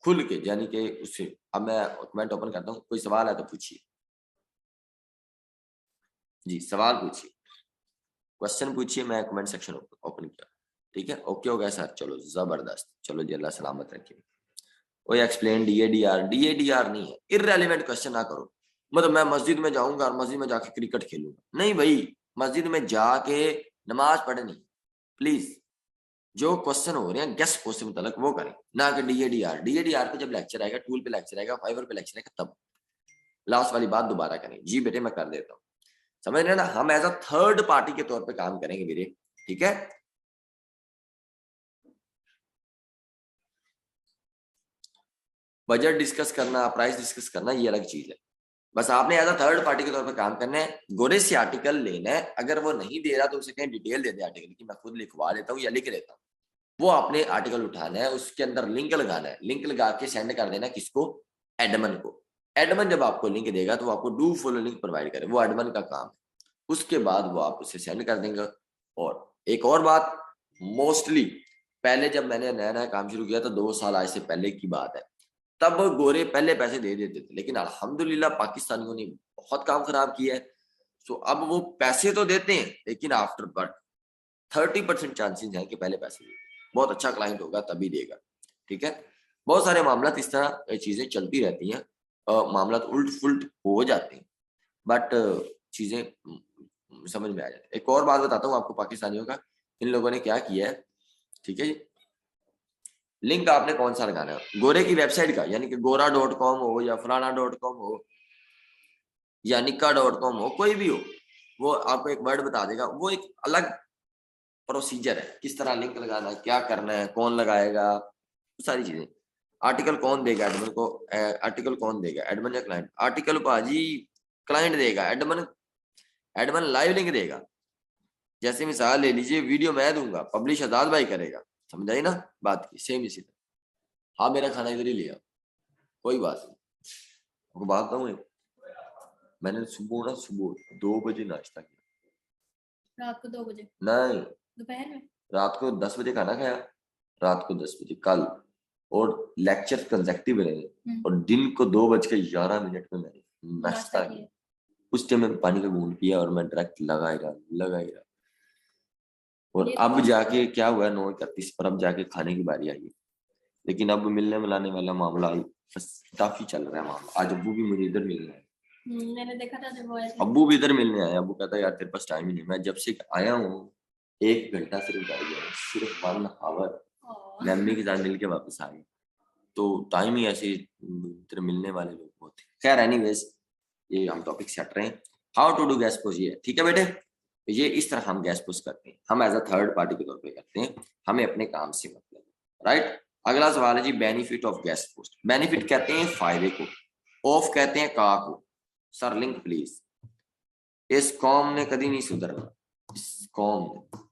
खुल के, यानी कि उससे। अब मैं कमेंट ओपन करता हूँ, कोई सवाल है तो पूछिए जी, सवाल पूछिए, क्वेश्चन पूछिए। मैं कमेंट सेक्शन ओपन किया, ठीक है। ओके हो गया सर, चलो जबरदस्त, चलो जी अल्लाह सलामत रखिए। कोई एक्सप्लेन डीएडीआर नहीं है, इररेलेवेंट क्वेश्चन ना करो। मतलब मैं मस्जिद में जाऊंगा और मस्जिद में जाके क्रिकेट खेलूंगा, नहीं भाई, मस्जिद में जाके नमाज पढ़नी, प्लीज। जो क्वेश्चन हो रहे हैं गेस्ट पोस्ट से मुतल्लिक वो करें, ना कि डीएडीआर पे जब लेक्चर आएगा, टूल पे लेक्चर आएगा, फाइवर पे लेक्चर आएगा, तब लास्ट वाली बात दोबारा करें। जी बेटे मैं कर देता हूँ, समझ रहे ना। हम एज अ थर्ड पार्टी के तौर पे काम करेंगे मेरे, ठीक है। बजट डिस्कस करना, प्राइस डिस्कस करना, ये अलग चीज है। बस आपने एज अ थर्ड पार्टी के तौर पे काम करना है। गोरे से आर्टिकल लेना है, अगर वो नहीं दे रहा तो उसे कहीं डिटेल दे दे आर्टिकल की, मैं खुद लिखवा लेता हूँ या लिख लेता हूँ। वो आपने आर्टिकल उठाना है, उसके अंदर लिंक लगाना है, लिंक लगा के सेंड कर देना किसको, एडमन को। एडमन जब आपको लिंक देगा तो वो आपको डू फॉलो लिंक प्रोवाइड करे, वो एडमन का काम है। उसके बाद वो आप उसे सेंड कर देंगे। और एक और बात, मोस्टली पहले जब मैंने नया नया काम शुरू किया था, 2 साल आज से पहले की बात है, तब गोरे पहले पैसे दे देते थे, लेकिन अल्हम्दुलिल्लाह पाकिस्तानियों ने बहुत काम खराब किया है। सो अब वो पैसे तो देते हैं, लेकिन आफ्टर बट 30% चांसेस हैं कि पहले पैसे देंगे। बहुत अच्छा क्लाइंट होगा तभी देगा, ठीक है। बहुत सारे मामला इस तरह चीजें चलती रहती हैं, मामला उल्ट फुल्ट हो जाते हैं, बट चीजें समझ में आ जाती है। एक और बात बताता हूँ आपको पाकिस्तानियों का, इन लोगों ने क्या किया है, ठीक है। लिंक आपने कौन सा लगाना है, गोरे की वेबसाइट का, यानी कि गोरा.com हो या फलाना.com हो या निक्का.com हो, कोई भी हो, वो आपको एक वर्ड बता देगा। वो एक अलग प्रोसीजर है, किस तरह लिंक लगाना है, क्या करना है, कौन लगाएगा, सारी चीजें। आर्टिकल कौन देगा एडमिन को, आर्टिकल कौन देगा, एडमिन या क्लाइंट। आर्टिकल बाजी क्लाइंट देगा, एडमिन एडमिन लाइव लिंक देगा। जैसे मिसाल ले लीजिए, वीडियो मैं दूंगा, पब्लिश आजाद भाई करेगा, समझाई ना बात की, सेम इसी तरह। हाँ मेरा खाना इधर ही लिया, कोई बात नहीं। आपको बात बताऊं, मैंने सुबह 2 बजे नाश्ता किया। रात को 2 बजे? नहीं, दोपहर में। रात को 10 बजे खाना खाया, रात को 10 बजे कल, और लेक्चर कंसेक्टिव रहे, और दिन को 2:11 में मैंने नाश्ता किया। उस टाइम में पानी का घूंट पिया और मैं डायरेक्ट लगा ही रहा। और अब जाके क्या हुआ, 9:31 पर अब जाके खाने की बारी आई है। लेकिन अब मिलने मिलाने वाला मामला बस काफी चल रहा है मामला। आज अब्बू भी मुझे इधर मिलने आए, मैंने देखा था जब वो आए थे। अब्बू भी इधर मिलने आया। अब्बू कहता है यार तेरे पास टाइम ही नहीं। मैं जब से आया हूँ 1 घंटा सिर्फ गाड़ी है, सिर्फ 1 आवर मैं अम्मी के साथ मिल के वापस आ गया। तो टाइम ही ऐसे इधर मिलने वाले लोग बहुत। खैर एनीवेज, ये हम टॉपिक से हट रहे हैं। How to do guest post, ये ठीक है बेटे। ये इस तरह हम गैस पोस्ट करते हैं, हम एज अ थर्ड पार्टी के तौर पे करते हैं, हमें अपने काम से मतलब, राइट। अगला सवाल है जी, benefit of guest post. Benefit कहते हैं फायदे को, ऑफ कहते हैं का को। Sir link please. इस कौम ने कभी नहीं सुधरना, इस कौम ने।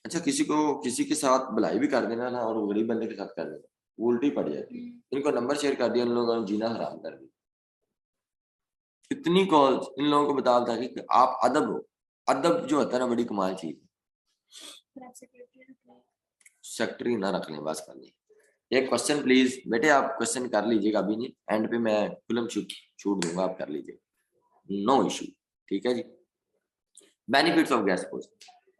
अच्छा, किसी के साथ भलाई भी कर देना ना, और वो गरीब बंदे के साथ कर देना, वो उल्टी पड़ जाती है। इनको नंबर शेयर कर दिया, उन लोगों ने जीना हराम कर दिया। इतनी कॉल्स इन लोगों को बता था कि आप अदब हो। अदब जो होता है ना बड़ी कमाल चीज। सेक्रेटरी ना रख लें बस कर लें। एक क्वेश्चन प्लीज बेटे, आप क्वेश्चन कर लीजिएगा, अभी नहीं, एंड पे मैं फिल्म छूट दूंगा, आप कर लीजिए, नो इशू। ठीक है जी। बेनिफिट्स ऑफ गैस पोस्ट,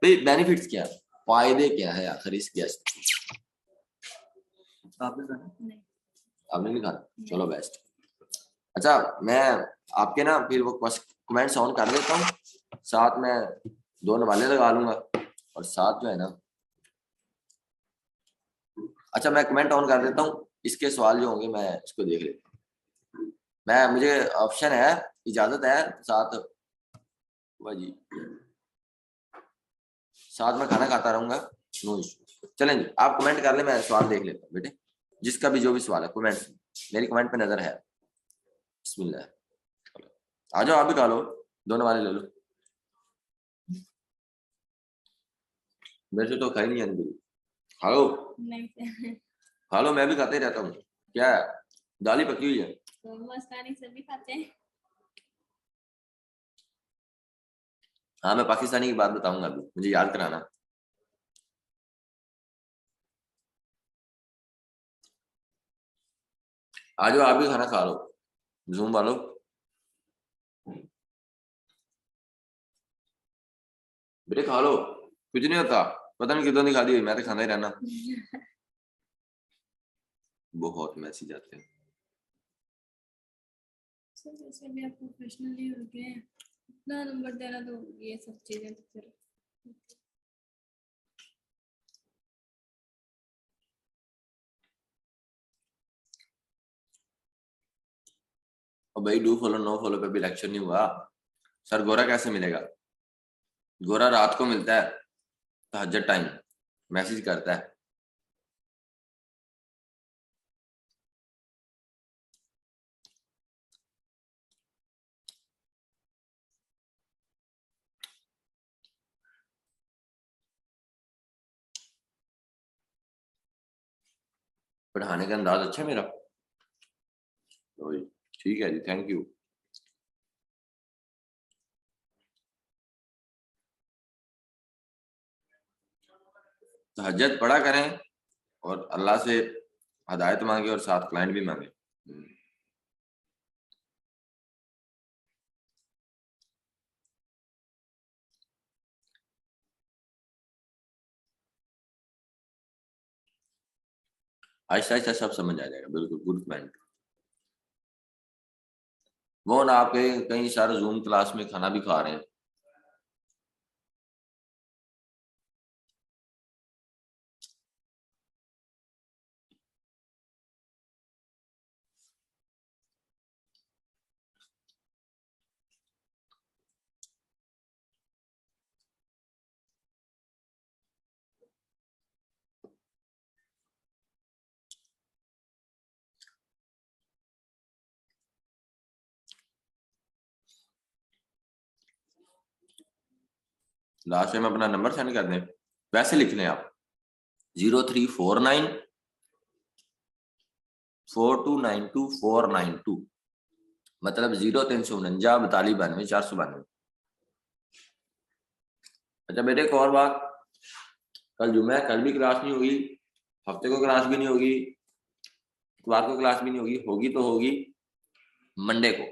भाई बेनिफिट्स क्या है, फायदे क्या है आखिर इस गैस? आपने कहा नहीं। आपने नहीं खाना, चलो बेस्ट। अच्छा मैं आपके ना फिर वो कमेंट्स ऑन कर देता हूँ, साथ में 2 नवाले लगा लूंगा, और साथ जो है ना, अच्छा मैं कमेंट ऑन कर देता हूँ, इसके सवाल जो होंगे मैं इसको देख लेता हूँ। मैं मुझे ऑप्शन है, इजाजत है, साथ वाह जी, साथ में खाना खाता रहूंगा, नो इशू। चलें जी, आप कमेंट कर ले, मैं सवाल देख लेता हूँ बेटे, जिसका भी जो भी सवाल है कमेंट, मेरी कमेंट पे नजर है। बिस्मिल्लाह, आ जाओ आप भी खा लो, 2 नवाले ले लो, मेरे से तो खाई नहीं जानी बिल्कुल। खा लो नहीं खा लो, मैं भी खाते ही रहता हूँ, क्या है, दाल ही पकी हुई है। तो मस्तानी सभी खाते हैं। हाँ मैं पाकिस्तानी की बात बताऊंगा अभी, मुझे याद कराना। आ जाओ आप भी खाना खा लो, जूम वालो। बेटे खा लो, कुछ नहीं होता, पता नहीं कितनी खा दी, मैं तो खाना ही रहना। बहुत मैसेज आते हैं। सर वैसे भी आप प्रोफेशनली हो गए हैं, इतना नंबर देना तो ये सब चीजें तो फिर और भाई डू फॉलो नो फॉलो पे भी लेक्चर नहीं हुआ सर, गोरा कैसे मिलेगा? गोरा रात को मिलता है, तहज्जुद टाइम मैसेज करता है। पढ़ाने का अंदाज अच्छा है मेरा, तो ठीक है जी, थैंक यू। तहज्जुद पढ़ा करें, और अल्लाह से हदायत मांगे, और साथ क्लाइंट भी मांगे। आहिस्ता आहिस्ता सब समझ आ जाएगा, बिल्कुल गुड पॉइंट। वो ना आपके कई सारे जूम क्लास में खाना भी खा रहे हैं। लास्ट टाइम अपना नंबर सेंड कर दें, वैसे लिख लें आप 03494292 मतलब 0349 4292 492। अच्छा बेटे एक और बात, कल जुम्मा है, कल भी क्लास नहीं होगी, हफ्ते को क्लास भी नहीं होगी, इतवार को क्लास भी नहीं होगी, होगी तो होगी मंडे को,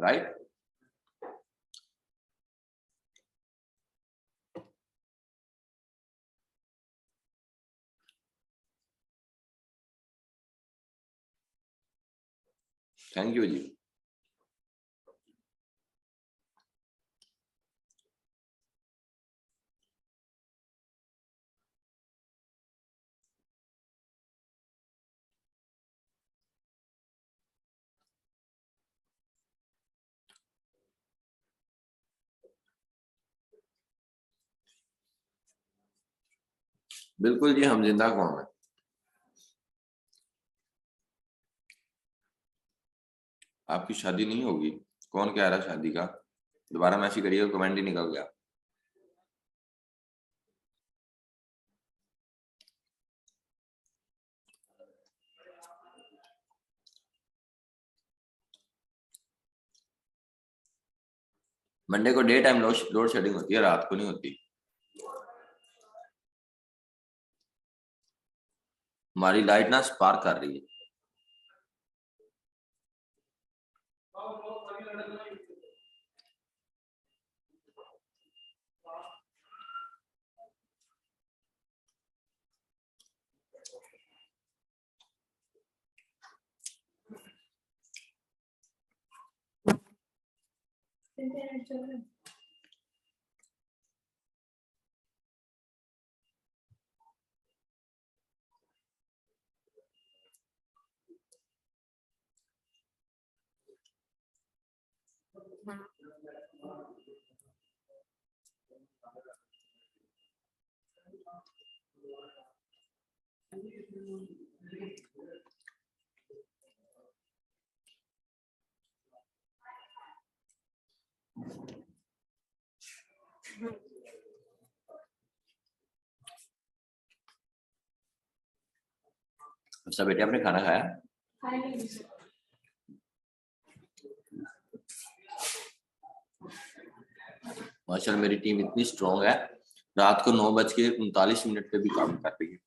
राइट? थैंक यू जी। बिल्कुल जी, हम जिंदा कौम है। आपकी शादी नहीं होगी? कौन कह रहा है शादी का? दोबारा मैसेज करिए, कमेंट ही निकल गया। मंडे को डे टाइम लोड शेडिंग होती है, रात को नहीं होती। हमारी लाइट ना स्पार्क कर रही है। इंटरनेट चल रहा है। अच्छा बेटे, आपने खाना खाया? खाए नहीं सर। माशाल्लाह मेरी टीम इतनी स्ट्रांग है, रात को 9:39 पे भी काम कर रही है।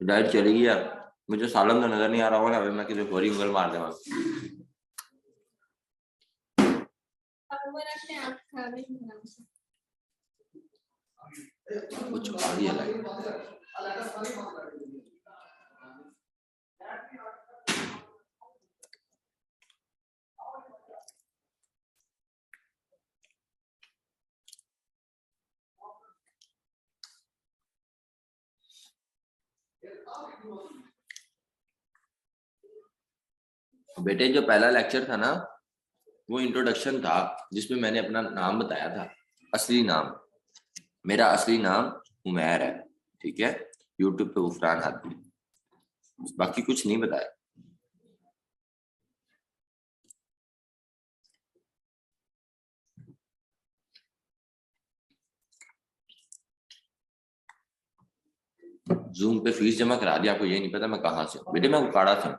डाइट चलेगी यार, मुझे सालन तो नजर नहीं आ रहा होगा ना, अभी मैं किसी गोरी उंगल मार दूंगा। वो छुपा दिया लाइट। बेटे जो पहला लेक्चर था ना, वो इंट्रोडक्शन था, जिसमें मैंने अपना नाम बताया था, असली नाम। मेरा असली नाम उमैर है, ठीक है। यूट्यूब पे उफरान हादी, बाकी कुछ नहीं बताया। जूम पे फीस जमा करा दी, आपको ये नहीं पता मैं कहाँ से हूँ। बेटे मैं उकाड़ा था।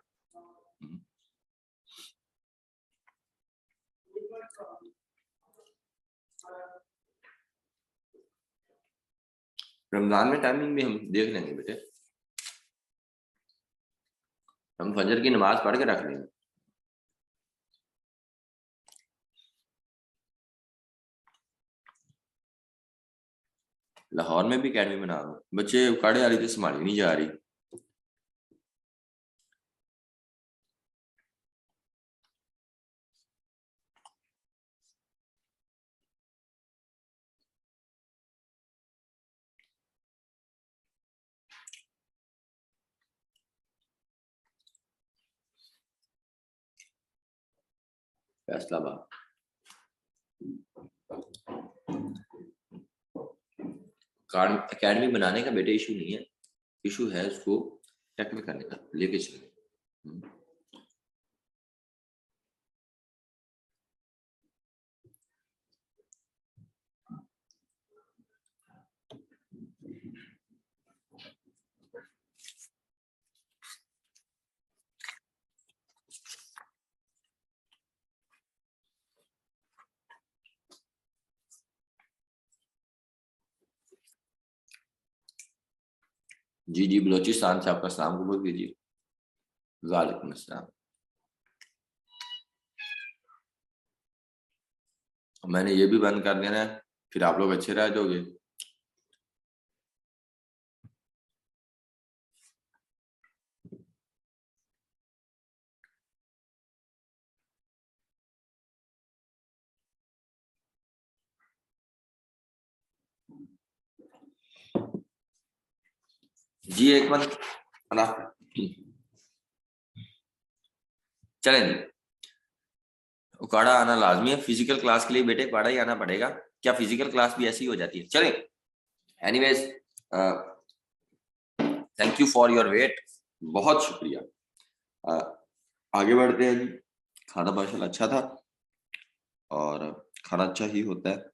रमजान में टाइमिंग भी हम देख लेंगे बेटे, हम फजर की नमाज पढ़ के रख लेंगे। लाहौर में भी अकेडमी बना रहा हूँ, बच्चे उकाड़े वाली तो संभाली नहीं जा रही। फैसलाबाद अकेडमी बनाने का बेटे इशू नहीं है, इशू है उसको टेक में करने का, लेके चले। जी जी, बलोचिस्तान से आपका सलाम कबूल कीजिए। वालेकुम अस्सलाम। मैंने ये भी बंद कर देना है, फिर आप लोग अच्छे रह जाओगे। जी एक मिनट, चलें जी। उकाड़ा आना लाजमी है फिजिकल क्लास के लिए बेटे, उकाड़ा ही आना पड़ेगा। क्या फिजिकल क्लास भी ऐसी हो जाती है? चलें, anyways thank you for your weight, बहुत शुक्रिया। आगे बढ़ते हैं जी। खाना माशाल्लाह अच्छा था, और खाना अच्छा ही होता है।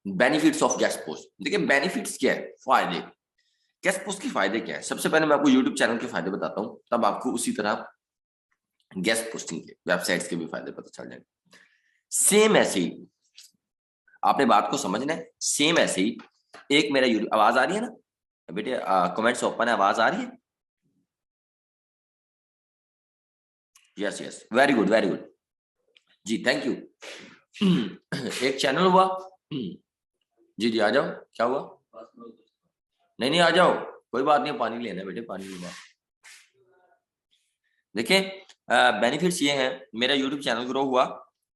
Benefits of guest post. देखिए बेनिफिट्स क्या है, फायदे, गेस्ट पोस्ट के फायदे क्या है। सबसे पहले मैं आपको यूट्यूब चैनल के फायदे बताता हूँ, तब आपको उसी तरह गेस्ट पोस्टिंग के वेबसाइट्स के भी फायदे पता चल जाएंगे। सेम ऐसे ही आपने बात को समझना है, सेम ऐसे ही एक मेरा यूट्यूब, आवाज आ रही है ना बेटे, कमेंट्स ओपन है, आवाज आ रही है? Yes yes, very good very good जी, थैंक यू। एक चैनल हुआ, जी जी आ जाओ, क्या हुआ? नहीं नहीं आ जाओ, कोई बात नहीं, पानी लेना है बेटे, पानी लेना है। देखिए बेनिफिट्स ये हैं, मेरा यूट्यूब चैनल ग्रो हुआ,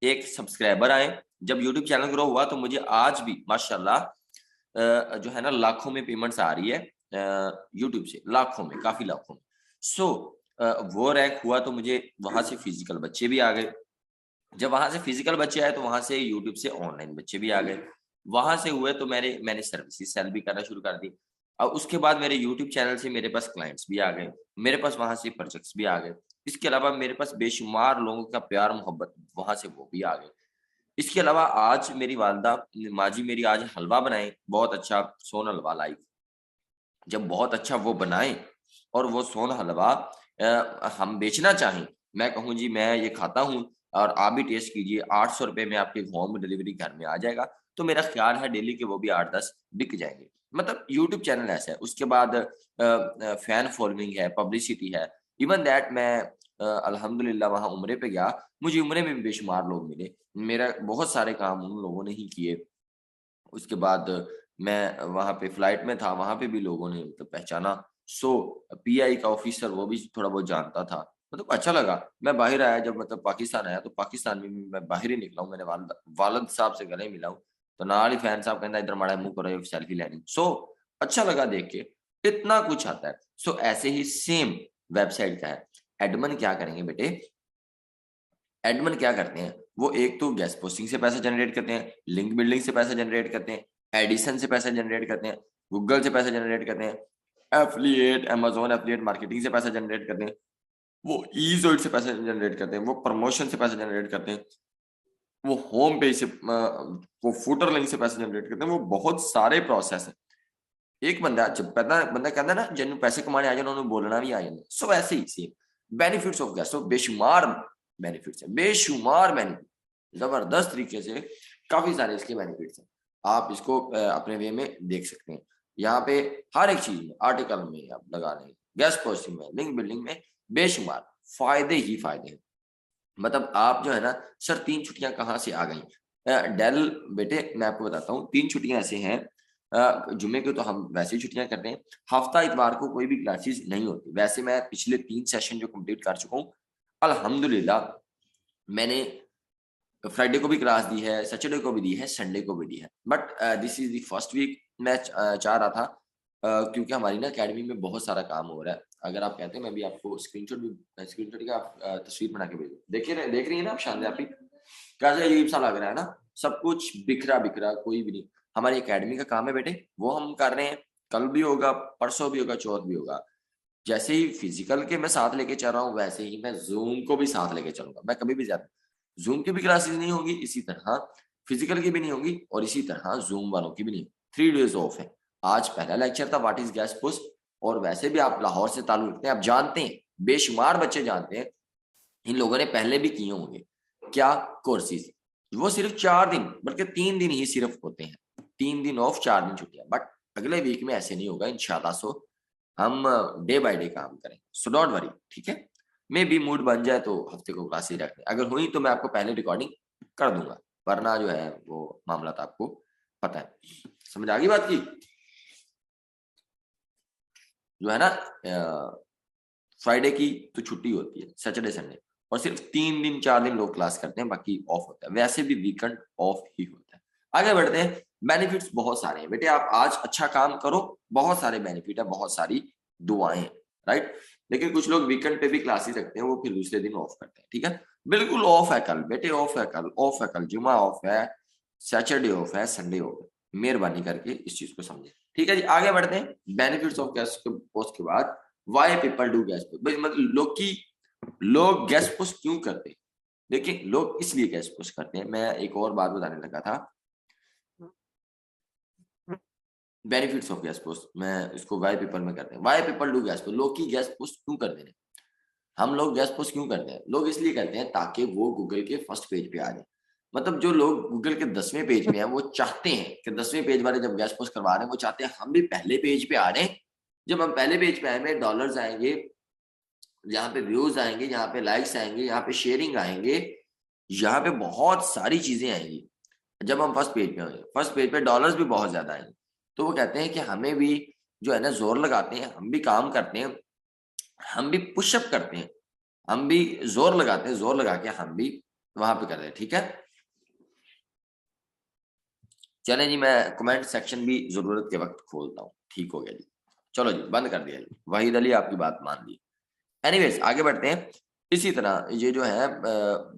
एक सब्सक्राइबर आए। जब यूट्यूब चैनल ग्रो हुआ तो मुझे आज भी माशाल्लाह जो है ना लाखों में पेमेंट्स आ रही है यूट्यूब से, लाखों में, काफी लाखों में। सो वो रैंक हुआ तो मुझे वहां से फिजिकल बच्चे भी आ गए। जब वहां से फिजिकल बच्चे आए तो वहां से यूट्यूब से ऑनलाइन बच्चे भी आ गए। वहां से हुए तो मैंने सर्विसेज सेल भी करना शुरू कर दी। और उसके बाद मेरे यूट्यूब चैनल से मेरे पास क्लाइंट्स भी आ गए, मेरे पास वहां से प्रोजेक्ट्स भी आ गए। इसके अलावा मेरे पास बेशुमार लोगों का प्यार मोहब्बत, वहां से वो भी आ गए। इसके अलावा आज मेरी वालदा माजी मेरी आज हलवा बनाए, बहुत अच्छा सोन हलवा लाई। जब बहुत अच्छा वो बनाए और वो सोन हलवा हम बेचना चाहें, मैं कहूँ जी मैं ये खाता हूँ और आप भी टेस्ट कीजिए, 800 रुपए में आपके होम डिलीवरी घर में आ जाएगा, तो मेरा ख्याल है डेली के वो भी 8-10 बिक जाएंगे। मतलब यूट्यूब चैनल ऐसा है। उसके बाद फैन फॉलोइंग है, पब्लिसिटी है। इवन दैट मैं अल्हम्दुलिल्लाह वहां उम्रे पे गया, मुझे उम्रे में भी बेशुमार लोग मिले, मेरा बहुत सारे काम उन लोगों ने ही किए। उसके बाद मैं वहां पे फ्लाइट में था, वहां पे भी लोगों ने मतलब पहचाना। सो पीआई का ऑफिसर वो भी थोड़ा बहुत जानता था, मतलब अच्छा लगा। मैं बाहर आया, जब मतलब पाकिस्तान आया तो पाकिस्तान में भी मैं बाहर ही निकला हूँ, मैंने वालद साहब से गले मिला हूँ, तो नाल ही फैन साहब कहता इधर माड़ा मुंह करो सेल्फी लेनी। सो अच्छा लगा देख के, इतना कुछ आता है। सो ऐसे ही सेम वेबसाइट का है। एडमन क्या करेंगे बेटे, एडमन क्या करते हैं, वो एक तो गेस्ट पोस्टिंग से पैसा जनरेट करते हैं, लिंक बिल्डिंग से पैसा जनरेट करते हैं, एडिशन से पैसा जनरेट करते हैं, गूगल से पैसा जनरेट करते हैं, एफिलिएट अमेजोन एफिलिएट मार्केटिंग से पैसा जनरेट करते हैं, वो ईजोइड से पैसा जनरेट करते हैं, वो प्रमोशन से पैसा जनरेट करते हैं, वो होम पेज से वो फुटर लिंक से पैसा जनरेट करते हैं। वो बहुत सारे प्रोसेस है। एक बंदा जब बंदा कहता है ना जिन्होंने पैसे कमाने आ जाना उन्होंने बोलना भी आ जाना। सो ऐसे ही सेम बेनिफिट्स ऑफ गैस, सो बेशुमार बेनिफिट्स है, बेशुमार बेनिफिट, जबरदस्त तरीके से काफी सारे इसके बेनिफिट्स हैं। आप इसको अपने वे में देख सकते हैं। यहाँ पे हर एक चीज में, आर्टिकल में आप लगा लें, गैस पोस्टिंग में, लिंक बिल्डिंग में, बेशुमार फायदे ही फायदे हैं। मतलब आप जो है ना सर 3 छुट्टियां कहाँ से आ गई? डेल बेटे मैं आपको बताता हूँ, 3 छुट्टियां ऐसे हैं। जुम्मे को तो हम वैसे ही छुट्टियां करते हैं, हफ्ता इतवार को कोई भी क्लासेस नहीं होती। वैसे मैं पिछले 3 सेशन जो कंप्लीट कर चुका हूँ अल्हम्दुलिल्लाह। मैंने फ्राइडे को भी क्लास दी है, सैटरडे को भी दी है, संडे को भी दी है। But this is the first week मैं चाह रहा था क्योंकि हमारी ना अकेडमी में बहुत सारा काम हो रहा है। अगर आप कहते हैं मैं भी आपको स्क्रीनशॉट का तस्वीर बना के भेज दूं। देख रही है ना आप शानदार, कैसे अजीब सा लग रहा है ना, सब कुछ बिखरा बिखरा, कोई भी नहीं। हमारी अकेडमी का काम है बेटे, वो हम कर रहे हैं। कल भी होगा, परसों भी होगा, चौथ भी होगा। जैसे ही फिजिकल के मैं साथ लेके चल रहा हूँ, वैसे ही मैं जूम को भी साथ लेके चलूंगा। मैं कभी भी ज्यादा जूम की भी क्लासेस नहीं होगी, इसी तरह फिजिकल की भी नहीं होगी, और इसी तरह जूम वालों की भी नहीं। 3 डेज ऑफ है। आज पहला लेक्चर था व्हाट इज गैस पोस्ट, और वैसे भी आप लाहौर से ताल्लुक रखते हैं, आप जानते हैं, बेशुमार बच्चे जानते हैं, इन लोगों ने पहले भी किए होंगे क्या कोर्सेज। वो सिर्फ 4 दिन बल्कि 3 दिन ही सिर्फ होते हैं, 3 दिन ऑफ 4 दिन छुट्टियां। बट अगले वीक में ऐसे नहीं होगा इंशाल्लाह। सो हम डे बाय डे काम करें, सो डोंट वरी, ठीक है। मे भी मूड बन जाए तो हफ्ते को क्लासेज रखें, अगर हुई तो मैं आपको पहले रिकॉर्डिंग कर दूंगा, वरना जो है वो मामला तो आपको पता है। समझ आ गई बात की? जो है ना फ्राइडे की तो छुट्टी होती है, सैटरडे संडे, और सिर्फ 3 दिन 4 दिन लोग क्लास करते हैं, बाकी ऑफ होता है। वैसे भी वीकेंड ऑफ ही होता है। आगे बढ़ते हैं। बेनिफिट्स बहुत सारे हैं बेटे, आप आज अच्छा काम करो, बहुत सारे बेनिफिट है, बहुत सारी दुआएं, राइट। लेकिन कुछ लोग वीकेंड पे भी क्लासेस रखते हैं, वो फिर दूसरे दिन ऑफ करते हैं, ठीक है। बिल्कुल ऑफ है कल बेटे, ऑफ है कल, ऑफ है कल, जुमा ऑफ है, सैटरडे ऑफ है, संडे ऑफ है। मेहरबानी करके इस चीज को समझे, ठीक है जी। आगे बढ़ते हैं। बेनिफिट्स ऑफ गैस पोस्ट के बाद Y people do guest post, मतलब लोग गैस पोस्ट क्यों करते हैं? देखिए लोग इसलिए गैस पोस्ट करते हैं। मैं एक और बात बताने लगा था, बेनिफिट्स ऑफ गैस पोस्ट, मैं इसको वाई पीपल में करते हैं। Y people do guest post, लोग की गैस पोस्ट क्यों करते हैं? हम लोग गैस पोस्ट क्यों करते हैं? लोग इसलिए करते हैं ताकि वो गूगल के फर्स्ट पेज पे आ जाए। मतलब जो लोग गूगल के 10वें पेज पे हैं वो चाहते हैं कि 10वें पेज वाले जब गैस पोस्ट करवा रहे हैं वो चाहते हैं हम भी पहले पेज पे आ रहे हैं। जब हम पहले पेज पे आएंगे, डॉलर्स आएंगे, यहाँ पे व्यूज आएंगे, यहाँ पे लाइक्स आएंगे, यहाँ पे शेयरिंग आएंगे, यहाँ पे बहुत सारी चीजें आएंगी। जब हम फर्स्ट पेज पे होंगे, फर्स्ट पेज पे डॉलर्स भी बहुत ज्यादा आएंगे, तो वो कहते हैं कि हमें भी जो है ना जोर लगाते हैं, हम भी काम करते हैं, हम भी पुशअप करते हैं, हम भी जोर लगाते हैं, जोर लगा के हम भी वहां पे करते हैं। ठीक है, चले जी, मैं कमेंट सेक्शन भी जरूरत के वक्त खोलता हूँ। ठीक हो गया जी, चलो जी, बंद कर दिया जी, वहीद अली आपकी बात मान ली। एनीवेज आगे बढ़ते हैं। इसी तरह ये जो है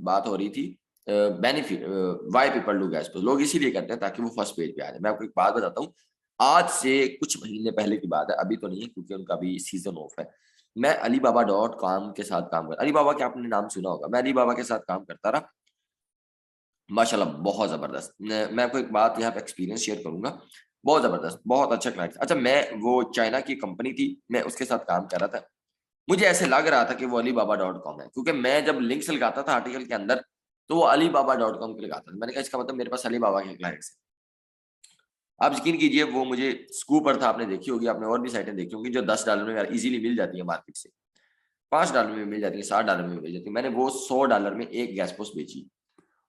बात हो रही थी benefit, Y people do guest post, लोग इसीलिए करते हैं ताकि वो फर्स्ट पेज पे आ जाए। मैं आपको एक बात बताता हूँ, आज से कुछ महीने पहले की बात है, अभी तो नहीं है क्योंकि उनका भी सीजन ऑफ है। मैं alibaba.com के साथ काम कर, अलीबाबा के आपने नाम सुना होगा, मैं अलीबाबा के साथ काम करता रहा, माशाल्लाह बहुत जबरदस्त। मैं आपको एक बात यहाँ पे एक्सपीरियंस शेयर करूंगा, बहुत जबरदस्त, बहुत अच्छा क्लाइंट। अच्छा, मैं वो चाइना की कंपनी थी, मैं उसके साथ काम कर रहा था, मुझे ऐसे लग रहा था कि वो alibaba.com है, क्योंकि मैं जब लिंक्स लगाता था आर्टिकल के अंदर तो वो alibaba.com के लगाता था। मैंने कहा इसका मतलब मेरे पास अलीबाबा के क्लाइंट्स हैं। आप यकीन कीजिए, वो मुझे स्कूपर था, आपने देखी होगी, आपने और भी साइटें देखी होंगी जो $10 में इजीली मिल जाती है मार्केट से, $5 में मिल जाती है, $60 में मिल जाती है। मैंने वो $100 में एक गैस पोस्ट बेची,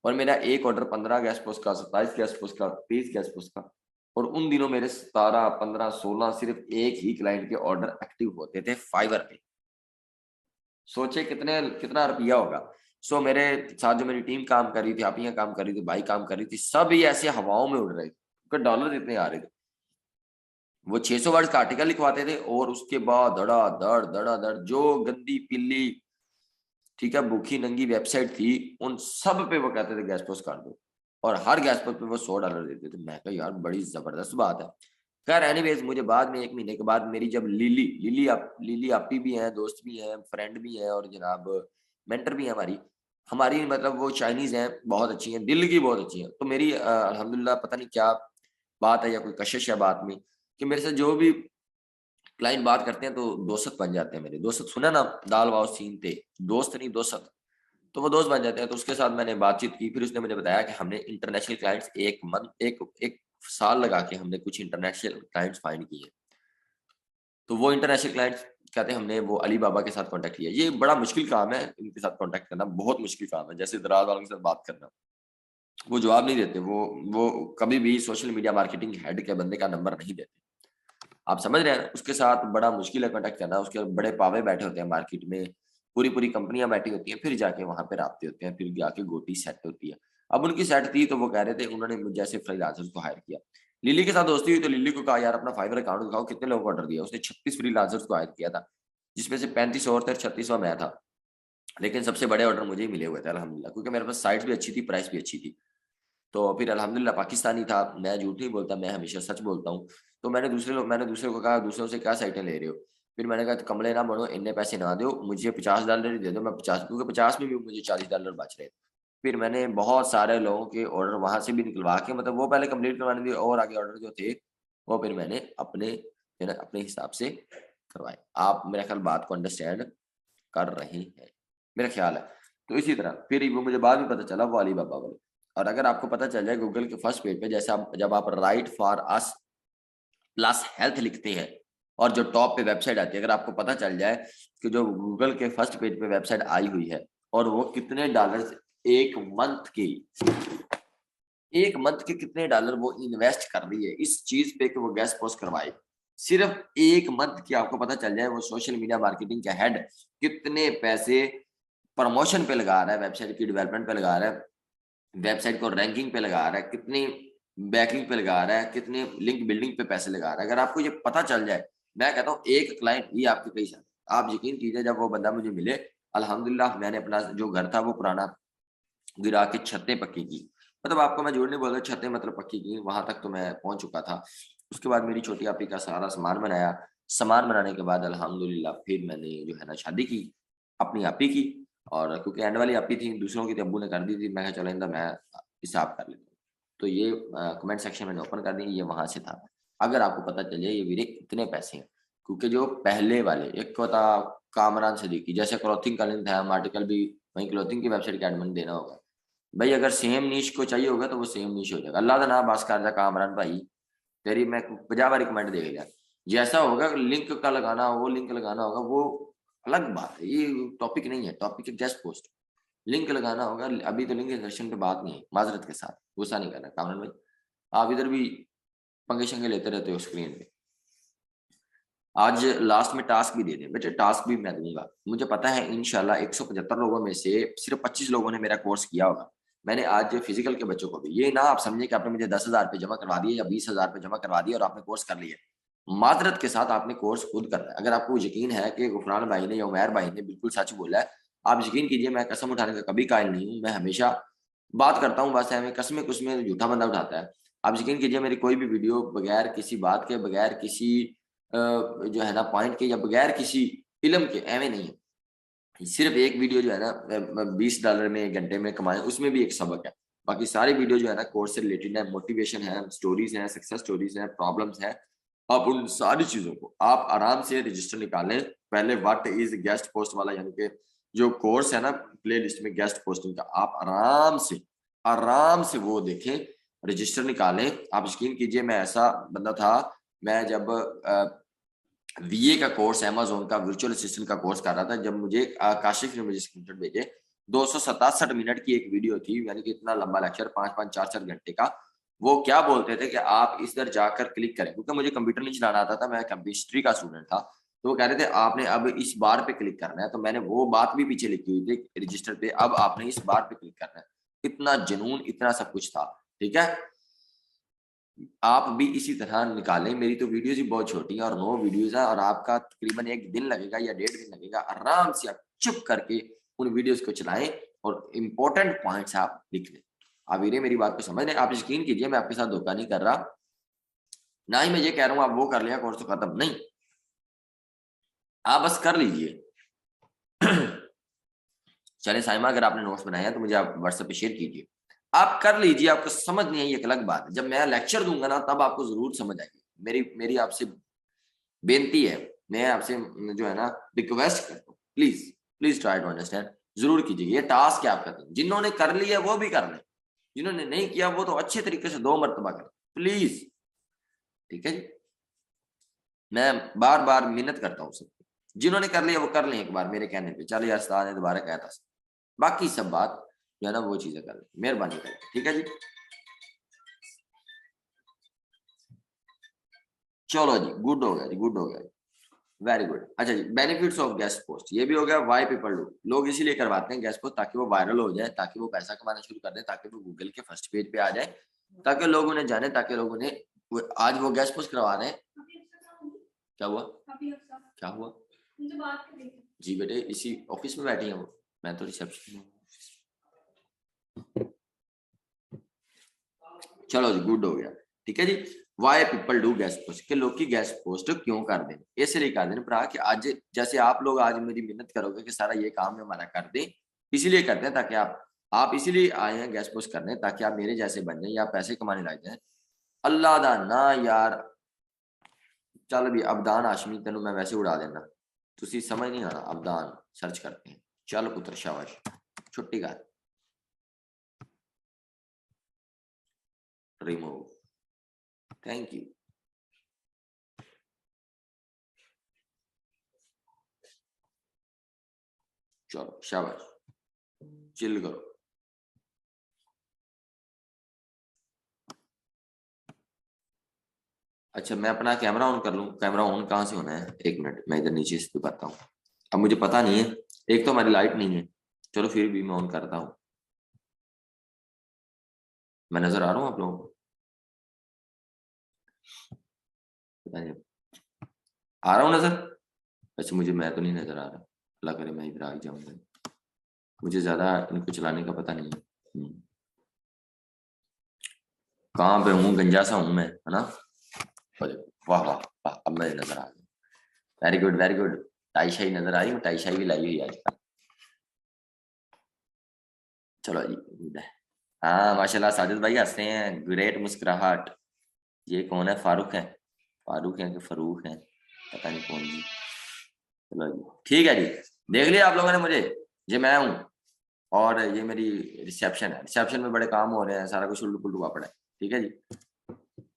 और मेरा एक ऑर्डर 15 गैस पोस्ट का, 27 गैस पोस्ट का, 23 गैस पोस्ट का, और उन दिनों मेरे 17, 15, 16 सिर्फ एक ही क्लाइंट के ऑर्डर एक्टिव होते थे फाइवर पे। सोचे कितना रुपया होगा। सो मेरे साथ जो मेरी टीम काम कर रही थी, आप यहाँ काम कर रही थी, भाई काम कर रही थी, सब ये ऐसे हवाओं में उड़ रहे थे क्योंकि डॉलर इतने आ रहे थे। वो 600 वर्ड का आर्टिकल लिखवाते थे और उसके बाद धड़ा धड़ जो गंदी पिल्ली, ठीक है, भूखी नंगी वेबसाइट थी, उन सब पे वो कहते थे गैस पोस्ट कर दो, और हर गैस पोस्ट पे वो $100 देते थे। मैं कहा यार बड़ी जबरदस्त बात है। खैर एनीवेज, मुझे बाद में 1 महीने के बाद मेरी जब लिली आपी भी हैं, दोस्त भी हैं, फ्रेंड भी हैं, और जनाब मेंटर भी है हमारी हमारी मतलब वो चाइनीज हैं, बहुत अच्छी हैं, दिल की बहुत अच्छी हैं। तो मेरी अल्हम्दुलिल्लाह पता नहीं क्या बात है या कोई कशिश है बात में, कि मेरे से जो भी क्लाइंट बात करते हैं तो दोस्त बन जाते हैं मेरे। दोस्त सुना ना, दाल वाव सीन थे, दोस्त नहीं दोस्त, तो वो दोस्त बन जाते हैं। तो उसके साथ मैंने बातचीत की, फिर उसने मुझे बताया कि हमने इंटरनेशनल क्लाइंट्स एक साल लगा के हमने कुछ इंटरनेशनल क्लाइंट्स फाइंड किए। तो वो इंटरनेशनल क्लाइंट्स कहते हैं हमने वो अलीबाबा के साथ कांटेक्ट किया। ये बड़ा मुश्किल काम है, इनके साथ कांटेक्ट करना बहुत मुश्किल काम है, जैसे दराज वालों के साथ बात करना। वो जवाब नहीं देते, वो कभी भी सोशल मीडिया मार्केटिंग हेड के बंदे का नंबर नहीं देते। आप समझ रहे हैं, उसके साथ बड़ा मुश्किल है कांटेक्ट करना। उसके बड़े पावे बैठे होते हैं मार्केट में, पूरी पूरी कंपनियां बैठी होती हैं, फिर जाके वहां पे राब्ते होते हैं, फिर जाके गोटी सेट होती है। अब उनकी सेट थी तो वो कह रहे थे, उन्होंने मुझे जैसे फ्रीलांसर्स को हायर किया। लिली के साथ दोस्ती हुई तो लिली को कहा यार अपना फाइवर अकाउंट दिखाओ, कितने लोगों को ऑर्डर दिया। उसने 36 फ्रीलांसर्स को हायर किया था, जिसमें से 35 और थे, 36वां मैं था। लेकिन सबसे बड़े ऑर्डर मुझे ही मिले हुए थे अल्हम्दुलिल्लाह, क्योंकि मेरे पास साइट्स भी अच्छी थी, प्राइस भी अच्छी थी। तो फिर अल्हम्दुलिल्लाह पाकिस्तानी था, मैं झूठ नहीं बोलता, मैं हमेशा सच बोलता हूँ। तो मैंने दूसरे को कहा, दूसरों से क्या साइटें ले रहे हो? फिर मैंने कहा कमले ना बनो, इतने पैसे ना दो मुझे, $50 ही दे दो। मैं 50, क्योंकि 50 में भी मुझे $40 बच रहे थे। फिर मैंने बहुत सारे लोगों के ऑर्डर वहां से भी निकलवा के, मतलब वो पहले कंप्लीट करवाने दिए, और आगे ऑर्डर जो थे वो फिर मैंने अपने हिसाब से करवाए। आप मेरा ख्याल बात को अंडरस्टैंड कर रहे हैं, मेरा ख्याल है। तो इसी तरह फिर वो मुझे बाद में पता चला वो अलीबाबा वाले। और अगर आपको पता चल जाए गूगल के फर्स्ट पेज पे, जैसे आप जब आप right for us plus health लिखते हैं और जो टॉप पे वेबसाइट आती है, अगर आपको पता चल जाए कि जो गूगल के फर्स्ट पेज पे वेबसाइट आई हुई है और वो कितने डॉलर एक मंथ की, एक मंथ के कितने डॉलर वो इन्वेस्ट कर रही है इस चीज पे कि वो गैस पोस्ट करवाए, सिर्फ एक मंथ की आपको पता चल जाए वो सोशल मीडिया मार्केटिंग का हेड कितने पैसे प्रमोशन पे लगा रहा है, वेबसाइट की डेवलपमेंट पे लगा रहा है, वेबसाइट को रैंकिंग पे लगा रहा है, कितनी बैकलिंक पे लगा रहा है, कितने लिंक बिल्डिंग पे पैसे लगा रहा है। अगर आपको ये पता चल जाए, मैं कहता हूँ एक क्लाइंट ही आपके कई सारे। आप यकीन कीजिए, जब वो बंदा मुझे मिले, अल्हम्दुलिल्लाह मैंने अपना जो घर था वो पुराना गिरा के छतें पक्की की। मतलब आपको मैं झूठ नहीं बोल रहा, छतें मतलब पक्की की, वहां तक तो मैं पहुंच चुका था। उसके बाद मेरी छोटी आपी का सारा सामान बनाया। सामान बनाने के बाद अल्हम्दुलिल्लाह फिर मैंने जो है ना शादी की, अपनी आपी की। और क्योंकि एंड वाली आपी थी, दूसरों की तो अब्बू ने कर दी थी, मैं कहा चलो इंदा मैं हिसाब कर लेता हूँ। तो ये कमेंट सेक्शन मैंने ओपन कर दी, ये वहां से था। अगर आपको पता चले ये वीरे कितने पैसे हैं, क्योंकि जो पहले वाले एक को था कामरान सिद्दीकी, जैसे क्लॉथिंग का लिंक है, हम आर्टिकल भी वहीं क्लॉथिंग की वेबसाइट के एडमिन देना होगा भाई, अगर सेम नीश को चाहिए होगा तो वो सेम नीश हो जाएगा। अल्लाह का नाम बास कर कामरान भाई, तेरी मैं 50 बार रिकमेंड देख लिया, जैसा होगा लिंक का लगाना, वो लिंक लगाना होगा, वो अलग बात है, ये टॉपिक नहीं है, टॉपिक है गेस्ट पोस्ट, लिंक लगाना होगा। अभी तो लिंक इंसर्शन पे बात नहीं है, माजरत के साथ, गुस्सा नहीं करना कामरान भाई, आप इधर भी पंगे शंगे लेते रहते हो स्क्रीन पे। आज लास्ट में टास्क भी दे दें बेटे, टास्क भी मैं दूंगा, मुझे पता है इंशाल्लाह 175 लोगों में से सिर्फ 25 लोगों ने मेरा कोर्स किया होगा। मैंने आज फिजिकल के बच्चों को भी, ये ना आप समझे कि आपने मुझे 10,000 पे जमा करवा दिया या 20,000 पे जमा करवा दिया और आपने कोर्स कर लिया, माजरत के साथ आपने कोर्स खुद करना है। अगर आपको यकीन है कि गुफरान भाई ने या उमैर भाई ने बिल्कुल सच बोला है, आप यकीन कीजिए, मैं कसम उठाने का कभी कायल नहीं हूँ, मैं हमेशा बात करता हूँ, बस है कसमें कुसमें झूठा बंदा उठाता है। आप यकीन कीजिए मेरी कोई भी वीडियो बगैर किसी बात के, बगैर किसी जो है ना पॉइंट के, या बगैर किसी इल्म के एवं नहीं है। सिर्फ एक वीडियो जो है ना $20 में 1 घंटे में कमाए, उसमें भी एक सबक है, बाकी सारी वीडियो जो है ना कोर्स से रिलेटेड है, मोटिवेशन है, स्टोरीज है, सक्सेस स्टोरीज है, प्रॉब्लम्स है। आप उन सारी चीजों को आप आराम से रजिस्टर निकालें, पहले व्हाट इज गेस्ट पोस्ट वाला, यानी कि जो कोर्स है ना प्ले लिस्ट में गेस्ट पोस्टिंग का, आप आराम से वो देखें, रजिस्टर निकालें। आप यकीन कीजिए मैं ऐसा बंदा था, मैं जब वीए का कोर्स, अमेज़न का वर्चुअल असिस्टेंट का कोर्स कर रहा था, जब मुझे काशिफ ने मुझे स्क्रीनशॉट भेजे, 267 मिनट की एक वीडियो थी, यानी कि इतना लंबा लेक्चर 5-5 4-4 घंटे का। वो क्या बोलते थे कि आप इस तरह जाकर क्लिक करें, क्योंकि मुझे कंप्यूटर नहीं चलाना आता था, मैं केमिस्ट्री का स्टूडेंट था, तो वो कह रहे थे आपने अब इस बार पे क्लिक करना है, तो मैंने वो बात भी पीछे लिखी हुई थी रजिस्टर पे, अब आपने इस बार पे क्लिक करना है। इतना जुनून, इतना सब कुछ था, ठीक है। आप भी इसी तरह निकालें, मेरी तो वीडियोस ही बहुत छोटी है और 9 वीडियोस है, और आपका तकरीबन 1 दिन लगेगा या 1.5 दिन लगेगा, आराम से आप चुप करके उन वीडियोस को चलाएं और इंपॉर्टेंट पॉइंट्स आप लिख लें। आप वीरे मेरी बात को समझ लें, आप यकीन कीजिए मैं आपके साथ धोखा नहीं कर रहा, ना ही मैं ये कह रहा हूँ आप वो कर लिया कोर्स तो खत्म, नहीं, आप बस कर लीजिए। चले साइमा, अगर आपने नोट्स बनाया तो मुझे आप व्हाट्सएप पे शेयर कीजिए, आप कर लीजिए, आपको समझ नहीं आई एक अलग बात है, जब मैं लेक्चर दूंगा ना तब आपको जरूर समझ आएगी। मेरी आपसे बेनती है, मैं आपसे जो है ना रिक्वेस्ट करता हूँ, please please try to understand, जरूर कीजिए। ये टास्क है आपका, जिन्होंने कर लिया वो भी कर लें, जिन्होंने नहीं किया वो तो अच्छे तरीके से 2 मरतबा करें प्लीज, ठीक है जी। मैं बार बार मिन्नत करता हूँ सबको, जिन्होंने कर लिया वो कर लें एक बार मेरे कहने पे, चल यार उस्ताद ने दोबारा कहता, बाकी सब बात जो है ना वो चीजें कर लें, मेहरबानी करके, ठीक है जी। चलो जी, गुड हो गया जी, गुड हो गया, वेरी गुड। अच्छा जी, बेनिफिट्स ऑफ गेस्ट पोस्ट ये भी हो गया। वाई पीपल डू, लोग इसीलिए करवाते हैं गेस्ट पोस्ट ताकि वो वायरल हो जाए, ताकि वो पैसा कमाना शुरू कर दे, ताकि वो गूगल के फर्स्ट पेज पे आ जाए, ताकि लोग उन्हें जाने, ताकि लोग उन्हें आज वो गेस्ट पोस्ट करवा रहे हैं। क्या हुआ, क्या हुआ जी बेटे, इसी ऑफिस में बैठी है वो, मैं तो रिसेप्शन में। चलो जी, गुड हो गया, ठीक है जी। Why people do guest post, के लोग की गेस्ट पोस्ट क्यों कर दें, इसलिए कर दें भरा कि आज जैसे आप लोग आज मेरी मेहनत करोगे कि सारा ये काम हमारा कर दें, इसीलिए करते हैं ताकि आप इसीलिए आए हैं गेस्ट पोस्ट करने, ताकि आप मेरे जैसे बन जाए या पैसे कमाने लग जाए। अल्लाह दा ना यार, चल भी अबदान आशमी तेन मैं वैसे उड़ा देना, तुसी समझ नहीं आना, अबदान सर्च करते हैं, चल पुत्र शाबाश, छुट्टी कर, रिमूव, थैंक यू। चलो शाबाश, चिल करो। अच्छा मैं अपना कैमरा ऑन कर लूं, कैमरा ऑन कहाँ से होना है, 1 मिनट मैं इधर नीचे से दिखाता हूँ, अब मुझे पता नहीं है, एक तो हमारी लाइट नहीं है, चलो फिर भी मैं ऑन करता हूँ। मैं नजर आ रहा हूँ आप लोगों को, पता नहीं आ रहा हूँ नजर, अच्छा मुझे, मैं तो नहीं नजर आ रहा, अल्लाह करे मैं इधर आ जाऊंगा, मुझे ज्यादा इनको चलाने का पता नहीं है। कहाँ पे हूँ, गंजा सा हूँ मैं, है ना। वाह वाह वाह, अब मैं नजर आ गया, वेरी गुड वेरी गुड। टाई शाही नजर आ रही, टाई शाही भी लाई हुई है आजकल। चलो जी, गुड है। हाँ माशाल्लाह, साजिद भाई हंसते हैं, ग्रेट मुस्कुराहट। ये कौन है, फारूक है, फारूक हैं कि फरूक हैं, पता नहीं कौन जी। चलो जी ठीक है जी, देख लिया आप लोगों ने मुझे, ये मैं हूँ और ये मेरी रिसेप्शन है। रिसेप्शन में बड़े काम हो रहे हैं, सारा कुछ उल्लू पुल्लू हुआ पड़ा है। ठीक है जी,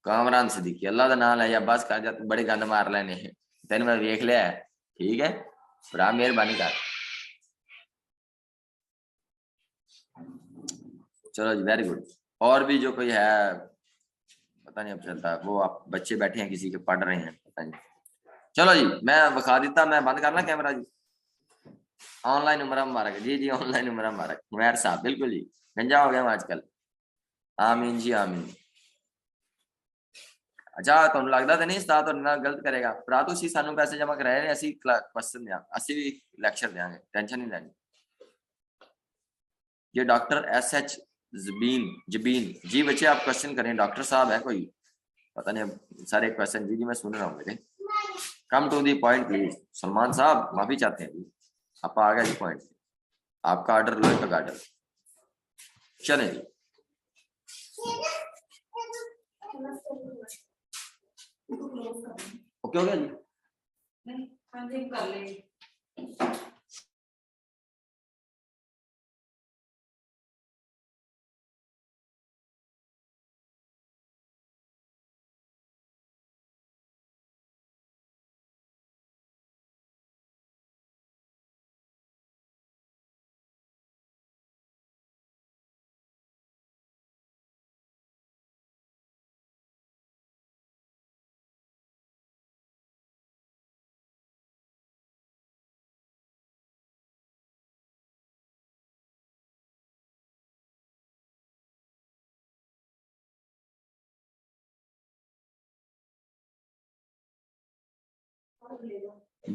कामरान सिद्दीकी अल्लाह का नाम है या बस कर जा, बड़े गंद मार लेने तेन मैं देख लिया है। ठीक है, बड़ा मेहरबानी कर। चलो जी वेरी गुड। और भी जो कोई है पता नहीं अब चलता, वो आप बच्चे बैठे हैं किसी के पढ़ रहे हैं पता नहीं। चलो जी मैं बखा देता, मैं बंद करना कैमरा जी। ऑनलाइन उम्र मुबारक जी, जी ऑनलाइन उम्र मुबारक उमैर साहब, बिल्कुल जी गंजा हो गया हूं आजकल। आमीन जी आमीन। अच्छा ਤੁਹਾਨੂੰ ਲੱਗਦਾ ਤਾਂ नहीं उस्ताद ਤੁਹਾਡੇ ਨਾਲ गलत करेगा, ਭਰਾ ਤੁਸੀਂ ਸਾਨੂੰ ਪੈਸੇ जमा कराए ਨੇ, ਅਸੀਂ क्वेश्चन ਦਿਆਂ, ਅਸੀਂ भी ਲੈਕਚਰ देंगे, टेंशन नहीं लेनी। ये डॉक्टर SH जबीन जी, बच्चे आप क्वेश्चन करें, डॉक्टर साहब है कोई, पता नहीं अब सारे क्वेश्चन जी जी मैं सुन रहा हूँ मेरे। Come to the point please. Salman साहब माफी चाहते हैं जी, आप आ गए जी पॉइंट, आपका ऑर्डर लोहे का ऑर्डर। चले जी ओके हो गया जी।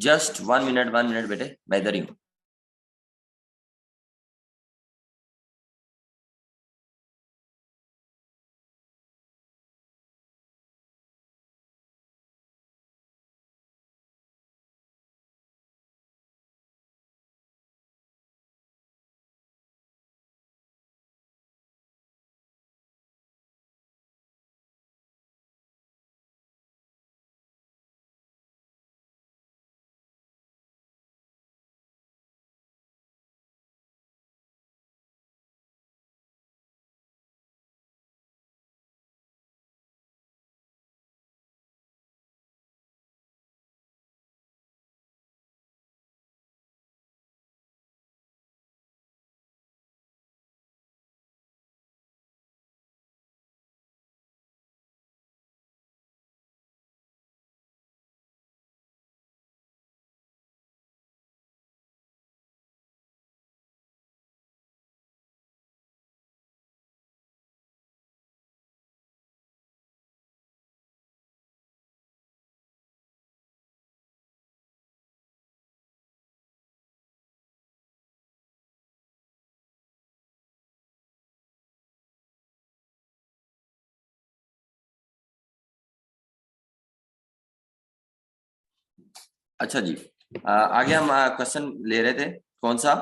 जस्ट 1 मिनट बेटे, मैं इधर ही हूँ। अच्छा जी, आगे हम क्वेश्चन ले रहे थे, कौन सा,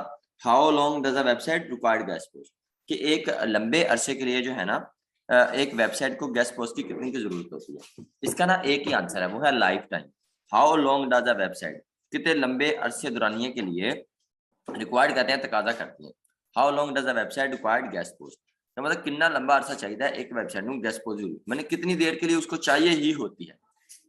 how long does a website required guest post, कि एक लंबे अरसे के लिए जो है ना एक वेबसाइट को गेस्ट पोस्ट की कितनी की जरूरत होती है। इसका ना एक ही आंसर है, वो है life time. How long does a website, कितने लंबे अरसे दुरानिये के लिए रिक्वायर्ड करते हैं, तकाजा करती है। How long does a website required guest post, तो मतलब कितना लंबा अरसा चाहिए एक वेबसाइट में गेस्ट पोस्ट, मैंने कितनी देर के लिए उसको चाहिए ही होती है।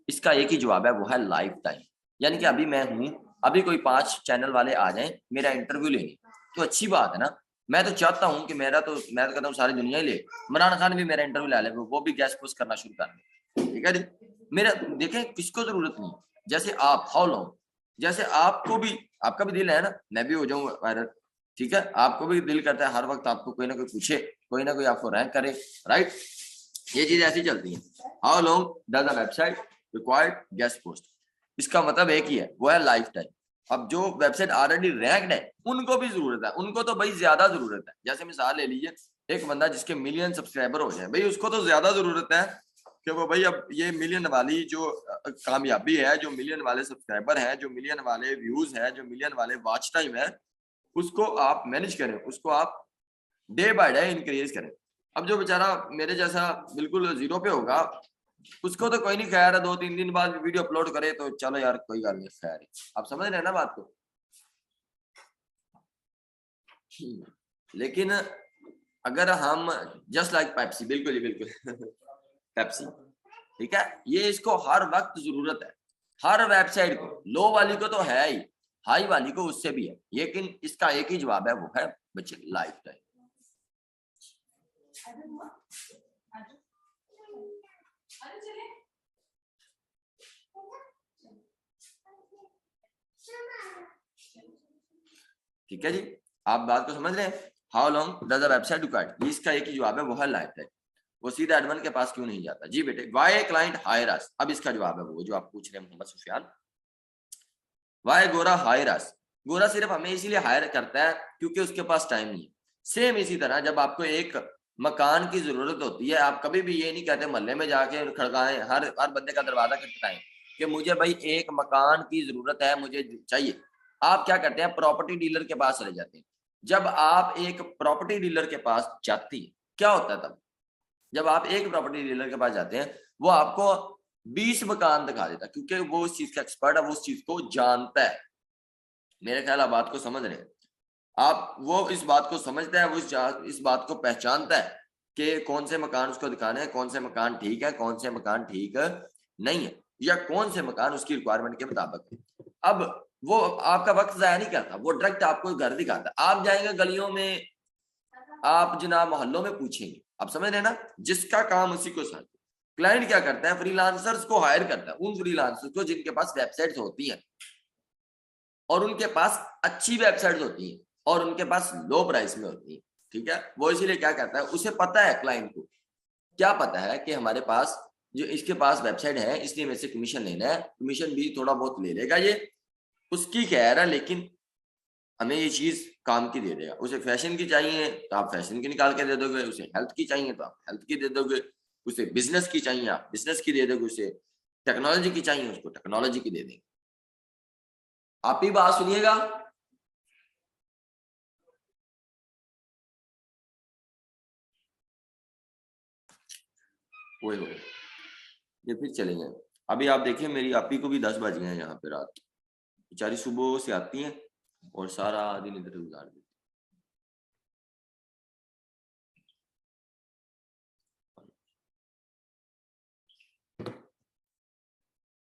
इसका एक ही जवाब है, वो है लाइफ टाइम। यानी कि अभी मैं हूं, अभी कोई 5 चैनल वाले आ जाएं मेरा इंटरव्यू लेने, तो अच्छी बात है ना, मैं तो चाहता हूं कि मैं तो कहता हूँ सारी दुनिया ही ले, इमरान खान भी मेरा इंटरव्यू ले ले, वो भी गेस्ट पोस्ट करना शुरू कर दे। ठीक है जी, मेरा देखें किसको जरूरत नहीं, जैसे आप हाउ लॉन्ग, जैसे आपको भी, आपका भी दिल है ना मैं भी हो जाऊं वायरल, ठीक है, आपको भी दिल करता है हर वक्त आपको कोई ना कोई पूछे, कोई ना कोई आपको रैंक करे, राइट, ये चीज ऐसी चलती है। How long does a website required guest post, इसका मतलब एक ही है, वो है लाइफ टाइम। अब जो वेबसाइट ऑलरेडी रैंक्ड है उनको भी जरूरत है, उनको तो भाई ज्यादा जरूरत है। जैसे मिसाल ले लीजिए, एक बंदा जिसके मिलियन सब्सक्राइबर हो जाए, भाई उसको तो ज्यादा जरूरत है कि वो भाई अब ये मिलियन वाली जो कामयाबी है, जो मिलियन वाले सब्सक्राइबर है, जो मिलियन वाले व्यूज है, जो मिलियन वाले वॉच टाइम है, उसको आप मैनेज करें, उसको आप डे बाय डे इंक्रीज करें। अब जो बेचारा मेरे जैसा बिल्कुल जीरो पे होगा, उसको तो कोई नहीं खैर है, 2-3 दिन बाद वीडियो अपलोड करे तो चलो यार कोई गल नहीं, खैर है। आप समझ रहे हैं ना बात को। लेकिन अगर हम जस्ट लाइक पेप्सी, बिल्कुल ही बिल्कुल पेप्सी, ठीक है, ये इसको हर वक्त जरूरत है, हर वेबसाइट को, लो वाली को तो है ही, हाई वाली को उससे भी है, लेकिन इसका एक ही जवाब है, वो है बच्चे लाइफ टाइम। ठीक है जी, आप बात को समझ रहे हैं। How long does the website required, इसका एक ही जवाब है, वो है लाइफ टाइम। वो सीधा एडमिन के पास क्यों नहीं जाता। जी बेटे, वाई क्लाइंट हायर अस, अब इसका जवाब है वो जो आप पूछ रहे हैं मोहम्मद सुफियान। वाई गोरा हायर अस, गोरा सिर्फ हमें इसीलिए हायर करता है क्योंकि उसके पास टाइम नहीं है। सेम इसी तरह जब आपको एक मकान की जरूरत होती है, आप कभी भी ये नहीं कहते मोहल्ले में जाके खड़काएं, हर बंदे का दरवाजा खटखटाएं कि मुझे भाई एक मकान की जरूरत है, मुझे चाहिए। आप क्या करते हैं, प्रॉपर्टी डीलर के पास चले जाते हैं। जब आप एक प्रॉपर्टी डीलर के पास जाते हैं, क्या होता है तब, जब आप एक प्रॉपर्टी डीलर के पास जाते हैं, वो आपको 20 मकान दिखा देता है क्योंकि वो उस चीज का एक्सपर्ट है, वो उस चीज को जानता है। मेरे ख्याल आप बात को समझ रहे हैं। आप वो इस बात को समझता है, वो इस बात को पहचानता है कि कौन से मकान उसको दिखाने हैं, कौन से मकान ठीक है, कौन से मकान ठीक नहीं है, या कौन से मकान उसकी रिक्वायरमेंट के मुताबिक है। अब वो आपका वक्त जाया नहीं करता, वो डायरेक्ट आपको घर दिखाता है। आप जाएंगे गलियों में, आप जनाब मोहल्लों में पूछेंगे, आप समझ रहे ना, जिसका काम उसी को साथ। क्लाइंट क्या करता है, फ्रीलांसर्स को हायर करता है, उन फ्रीलांसर्स को जिनके पास वेबसाइट्स होती हैं और उनके पास अच्छी वेबसाइट्स होती हैं और उनके पास लो प्राइस में होती है। ठीक है, वो इसीलिए क्या करता है, उसे पता है, क्लाइंट को क्या पता है कि हमारे पास जो इसके पास वेबसाइट है, इसलिए मेरे से कमीशन लेना है, कमीशन भी थोड़ा बहुत ले लेगा, ये उसकी खैर है, लेकिन हमें ये चीज काम की दे देगा। उसे फैशन की चाहिए तो आप फैशन की निकाल के दे दोगे, उसे हेल्थ की चाहिए तो आप हेल्थ की दे दोगे, उसे बिजनेस की चाहिए आप बिजनेस की दे दोगे, उसे टेक्नोलॉजी की चाहिए उसको टेक्नोलॉजी की दे देंगे। आप ही बात सुनिएगा। वो ये फिर चले गए। अभी आप देखिए, मेरी आपी को भी 10 बज गए हैं यहाँ पे रात, बेचारी सुबह से आती हैं और सारा दिन इधर गुजार देती।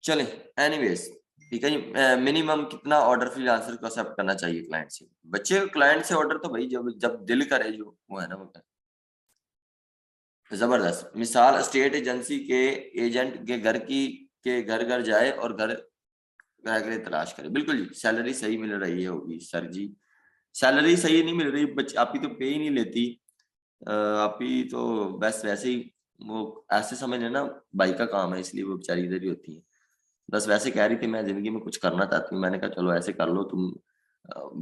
चले एनीवेज, ठीक है जी। मिनिमम कितना ऑर्डर फ्रीलांसर को एक्सेप्ट करना चाहिए क्लाइंट से। बच्चे क्लाइंट से ऑर्डर तो भाई जब जब दिल करे, जो वो है ना वो जबरदस्त। मिसाल, स्टेट एजेंसी के एजेंट के घर के घर घर जाए और घर के लिए तलाश करे। बिल्कुल जी, सैलरी सही मिल रही है होगी सर जी, सैलरी सही नहीं मिल रही, बच्चे आप ही तो पे ही नहीं लेती। आप ही तो बस वैसे ही, वो ऐसे समझ लेना भाई का काम है, इसलिए वो बेचारी इधर ही होती है। बस वैसे कह रही थी मैं जिंदगी में कुछ करना चाहती हूँ, मैंने कहा चलो ऐसे कर लो तुम,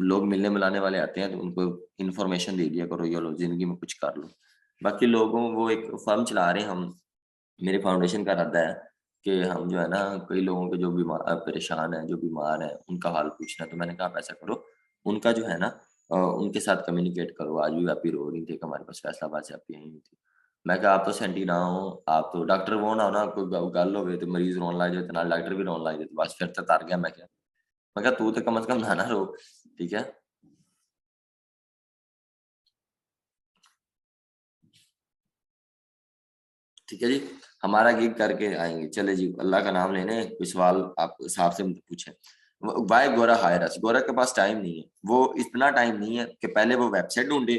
लोग मिलने मिलाने वाले आते हैं तो उनको इन्फॉर्मेशन दे दिया करो, ये लो जिंदगी में कुछ कर लो। बाकी लोगों, वो एक फर्म चला रहे हैं हम, मेरे फाउंडेशन का इरादा है कि हम जो है ना, कई लोगों के जो बीमार परेशान है, जो बीमार है, उनका हाल पूछना है। तो मैंने कहा आप ऐसा करो, उनका जो है ना उनके साथ कम्युनिकेट करो। आज भी आप ही रो रही थी कि हमारे पास फैसलाबाद से आप यहीं थी। मैं कहा आप तो सेंटी ना हो, आप तो डॉक्टर वो ना हो ना, कोई गल हो तो मरीज रोन लग जाए, तो डॉक्टर भी रोन लग जाए, बस फिर तो तर गया। मैं कहा तू तो कम से कम ना रो, ठीक है। ठीक है जी, हमारा गिग करके आएंगे। चले जी, अल्लाह का नाम लेने, कोई सवाल आप साहब से पूछे। वाई गोरा हायर अस, गोरा के पास टाइम नहीं है, वो इतना टाइम नहीं है कि पहले वो वेबसाइट ढूंढे,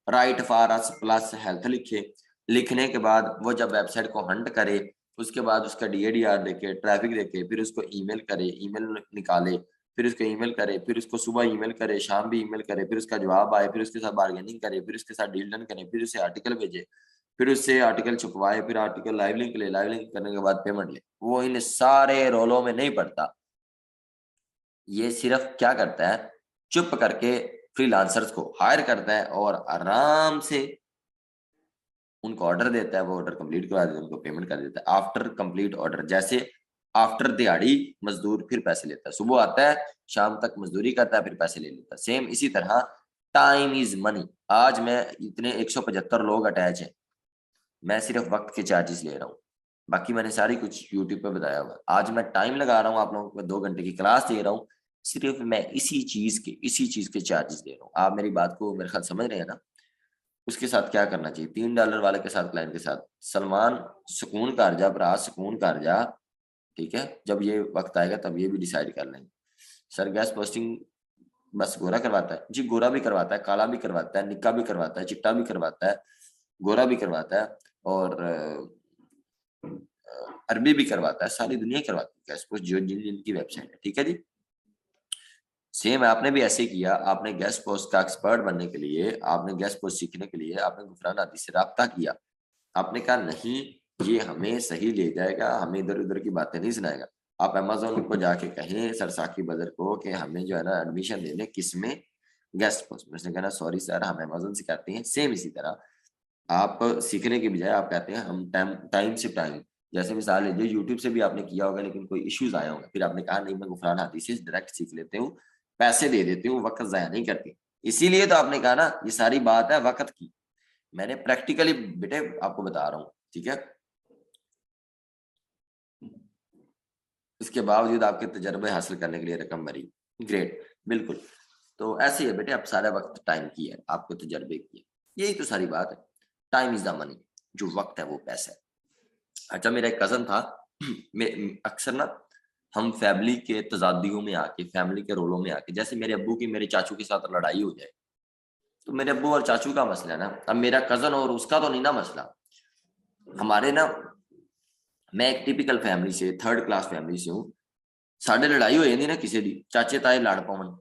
right for us plus health लिखे, लिखने के बाद वो जब वेबसाइट को हंट करे, उसके बाद उसका DADR देखे, ट्रैफिक देखे, फिर उसको ईमेल करे, ईमेल निकाले, फिर उसको ईमेल करे, फिर उसको सुबह ईमेल करे, शाम भी ईमेल करे, फिर उसका जवाब आए, फिर उसके साथ बार्गेनिंग करे, फिर उसके साथ डील डन करे, फिर उसे आर्टिकल भेजे, फिर उससे आर्टिकल छपवाए, फिर आर्टिकल लाइव लिंक ले, लाइव लिंक करने के बाद पेमेंट ले। वो इन सारे रोलों में नहीं पड़ता, ये सिर्फ क्या करता है, चुप करके फ्रीलांसर्स को हायर करता है और आराम से उनको ऑर्डर देता है, वो ऑर्डर कंप्लीट करवा देता है, उनको पेमेंट कर देता है आफ्टर कंप्लीट ऑर्डर। जैसे आफ्टर दिहाड़ी मजदूर फिर पैसे लेता है, सुबह आता है शाम तक मजदूरी करता है फिर पैसे ले लेता है। सेम इसी तरह टाइम इज मनी। आज मैं इतने 175 लोग अटैच हैं, मैं सिर्फ वक्त के चार्जेस ले रहा हूँ, बाकी मैंने सारी कुछ यूट्यूब पे बताया हुआ। आज मैं टाइम लगा रहा हूँ आप लोगों को, 2 घंटे की क्लास दे रहा हूँ, सिर्फ मैं इसी चीज के चार्जेस दे रहा हूँ। आप मेरी बात को मेरे ख्याल समझ रहे हैं ना। उसके साथ क्या करना चाहिए, $3 वाले के साथ, क्लाइंट के साथ, सलमान सुकून कर जा भरा, सुकून कर जा, ठीक है। जब ये वक्त आएगा तब ये भी डिसाइड कर लेंगे। सर गैस पोस्टिंग बस गोरा करवाता है जी? गोरा भी करवाता है, काला भी करवाता है, निक्का भी करवाता है, चिट्टा भी करवाता है, गोरा भी करवाता है, और अरबी भी करवाता है, सारी दुनिया करवाती है गैस पोस्ट, जो जिनकी वेबसाइट है, ठीक है जी। सेम आपने भी ऐसे किया। आपने गेस्ट पोस्ट का एक्सपर्ट बनने के लिए, आपने गेस्ट पोस्ट सीखने के लिए आपने गुफरान हादी से रब्ता किया। आपने कहा नहीं ये हमें सही ले जाएगा, हमें इधर उधर की बातें नहीं सुनाएगा। आप अमेजोन को जाके कहें सर साकी बदर को कि हमें जो है ना एडमिशन देने किसमें, गेस्ट पोस्ट में। उसने कहना सॉरी सर हम अमेजोन से करते हैं। सेम इसी तरह आप सीखने के बजाय आप कहते हैं हम टाइम से टाइम, जैसे मिसाल लीजिए यूट्यूब से भी आपने किया होगा लेकिन कोई इश्यूज आया होगा, फिर आपने कहा नहीं मैं गुफरान हादी से डायरेक्ट सीख लेते हूँ, पैसे दे देती हूँ, वक्त जाया नहीं करती। इसीलिए तो आपने कहा ना ये सारी बात है वक्त की। मैंने प्रैक्टिकली बेटे आपको बता रहा हूँ, ठीक है। इसके बावजूद आपके तजर्बे हासिल करने के लिए रकम भरी, ग्रेट, बिल्कुल। तो ऐसे ही है बेटे, आप सारा वक्त टाइम की है, आपको तजर्बे की है, यही तो सारी बात है। टाइम इज द मनी, जो वक्त है वो पैसा है। अच्छा मेरा एक कजन था, अक्सर ना हम फैमिली के तजादियों में आके, फैमिली के रोलों में आके, जैसे मेरे अब्बू की मेरे चाचू के साथ लड़ाई हो जाए तो मेरे अब्बू और चाचू का मसला है ना, अब मेरा कजन और उसका तो नहीं ना मसला। हमारे ना, मैं एक टिपिकल फैमिली से, 3rd क्लास फैमिली से हूँ। साढ़े लड़ाई हो जाती ना किसी दी, चाचे ताए लड़ पवन,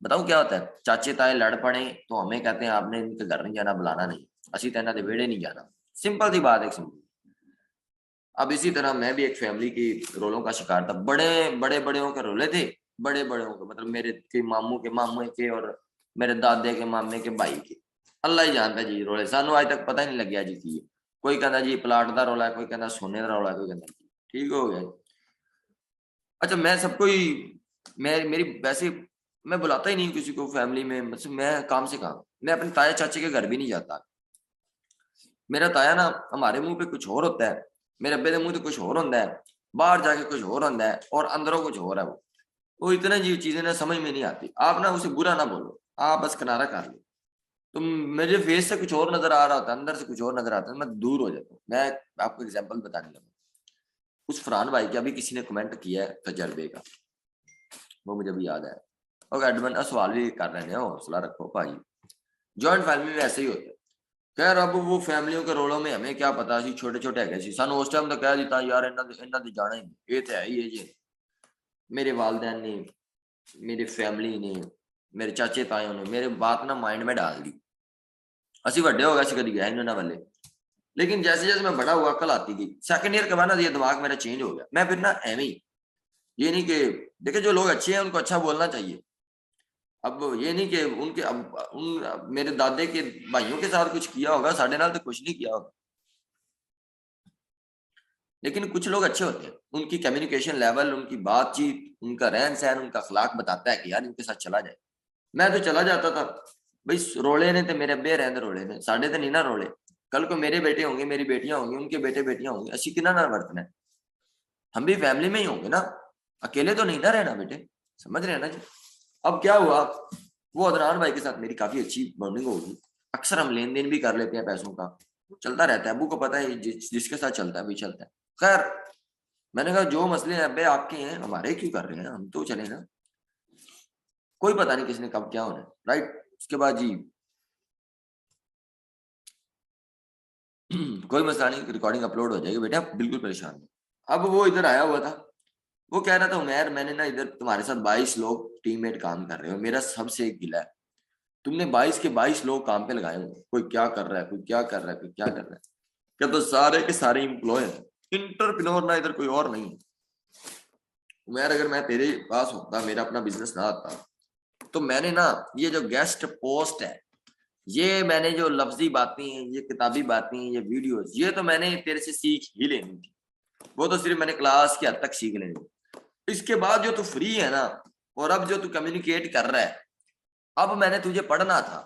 बताऊं क्या होता है, चाचे ताए लड़ पड़े तो हमें कहते हैं आपने इनके घर नहीं जाना, बुलाना नहीं, असी तो इन्हों के वेड़े नहीं जाना। सिंपल सी बात है, सिंपल। अब इसी तरह मैं भी एक फैमिली की रोलों का शिकार था। बड़े बड़े बड़े के रोले थे, बड़े बड़े के, मतलब मेरे के मामू के और मेरे दादे के मामे के भाई के, अल्लाह ही जानता जी रोले, सानू आज तक पता ही नहीं लग्या जी की। कोई कहता जी प्लाट का रौला है, कोई कहता सोने का रौला है, कोई कहता ठीक हो गया। अच्छा मैं सबको ही, मैं मेरी वैसे मैं बुलाता ही नहीं किसी को फैमिली में, मतलब मैं काम से काम, मैं अपने ताया चाचे के घर भी नहीं जाता। मेरा ताया ना हमारे मुंह पे कुछ और होता है, मेरे अब्बे के मुंह पे कुछ और होता है, बाहर जाके कुछ और होता है और अंदरों कुछ और है। वो इतना जी चीजें ना समझ में नहीं आती। आप ना उसे बुरा ना बोलो, आप बस किनारा कर लो। तो मेरे फेस से कुछ और नजर आ रहा होता है, अंदर से कुछ और नजर आता है, मैं दूर हो जाता हूँ। मैं आपको एग्जाम्पल बताने लगा, उस फरहान भाई के अभी किसी ने कमेंट किया है तजर्बे का, वो मुझे भी याद है। और एडमिन सवाल भी कर रहे हैं, हौसला रखो भाई, जॉइंट फैमिली में ऐसे ही होते हैं। खैर अब वो फैमिलियों के रोलों में हमें क्या पता सी, छोटे छोटे है सी, सानू उस टाइम तो कह दिता यार इन्हों ने जाना ही, ये तो है ही है जी। मेरे वालदैन ने, मेरी फैमिली ने, मेरे चाचे तायों ने मेरे बात ना माइंड में डाल दी। असि वड्डे हो गए, असि कभी गए इन्होंने वाले। लेकिन जैसे जैसे मैं बड़ा हुआ, अकल आती गई, 2nd ईयर के बाद ना ये दिमाग मेरा चेंज हो गया। मैं फिर ना एवं ही, ये नहीं कि देखिए जो लोग अच्छे हैं उनको अच्छा बोलना चाहिए। अब ये नहीं कि उनके उन मेरे दादे के भाइयों के साथ कुछ किया होगा, साढ़े नाल तो कुछ नहीं किया होगा, लेकिन कुछ लोग अच्छे होते हैं, उनकी कम्युनिकेशन लेवल, उनकी बातचीत, उनका रहन सहन, उनका अखलाक बताता है कि यार इनके साथ चला जाए। मैं तो चला जाता था भाई, रोले ने तो मेरे अब्बे रहते रोले ने, साढ़े तो नहीं ना रोले। कल को मेरे बेटे होंगे, मेरी बेटियां होंगी, उनके बेटे बेटियां होंगे, असी कितना ना वर्तना है, हम भी फैमिली में ही होंगे ना, अकेले तो नहीं ना रहना बेटे, समझ रहे हैं ना जी। अब क्या हुआ, वो अदनान भाई के साथ मेरी काफी अच्छी बॉन्डिंग होगी, अक्सर हम लेन देन भी कर लेते हैं पैसों का, चलता रहता है। अबू को पता है जिसके साथ चलता है भी चलता है। खैर मैंने कहा जो मसले हैं अब्बे आपके हैं, हमारे क्यों कर रहे हैं, हम तो चले ना, कोई पता नहीं किसने कब क्या होना है, राइट। उसके बाद जी कोई मसला नहीं, रिकॉर्डिंग अपलोड हो जाएगी बेटा, बिल्कुल परेशान नहीं। अब वो इधर आया हुआ था, वो कह रहा था उमैर मैंने ना इधर तुम्हारे साथ 22 लोग टीममेट काम कर रहे हो, मेरा सबसे एक गिला है, तुमने 22 के 22 लोग काम पे लगाए हुए, कोई क्या कर रहा है, कोई क्या कर रहा है, कोई क्या कर रहा है। क्या तो सारे के सारे इंप्लॉय हैं, इंटरप्रेन्योर ना, इधर कोई और नहीं है। उमैर अगर मैं तेरे पास होता, मेरा अपना बिजनेस ना आता, तो मैंने ना ये जो गेस्ट पोस्ट है, ये मैंने जो लफ्जी बातें हैं, ये किताबी बातें हैं, ये वीडियोस, ये तो मैंने तेरे से सीख ही लेनी थी। वो तो सिर्फ मैंने क्लास के हद तक सीख लेनी। इसके बाद जो तू फ्री है ना, और अब जो तू कम्युनिकेट कर रहा है, अब मैंने तुझे पढ़ना था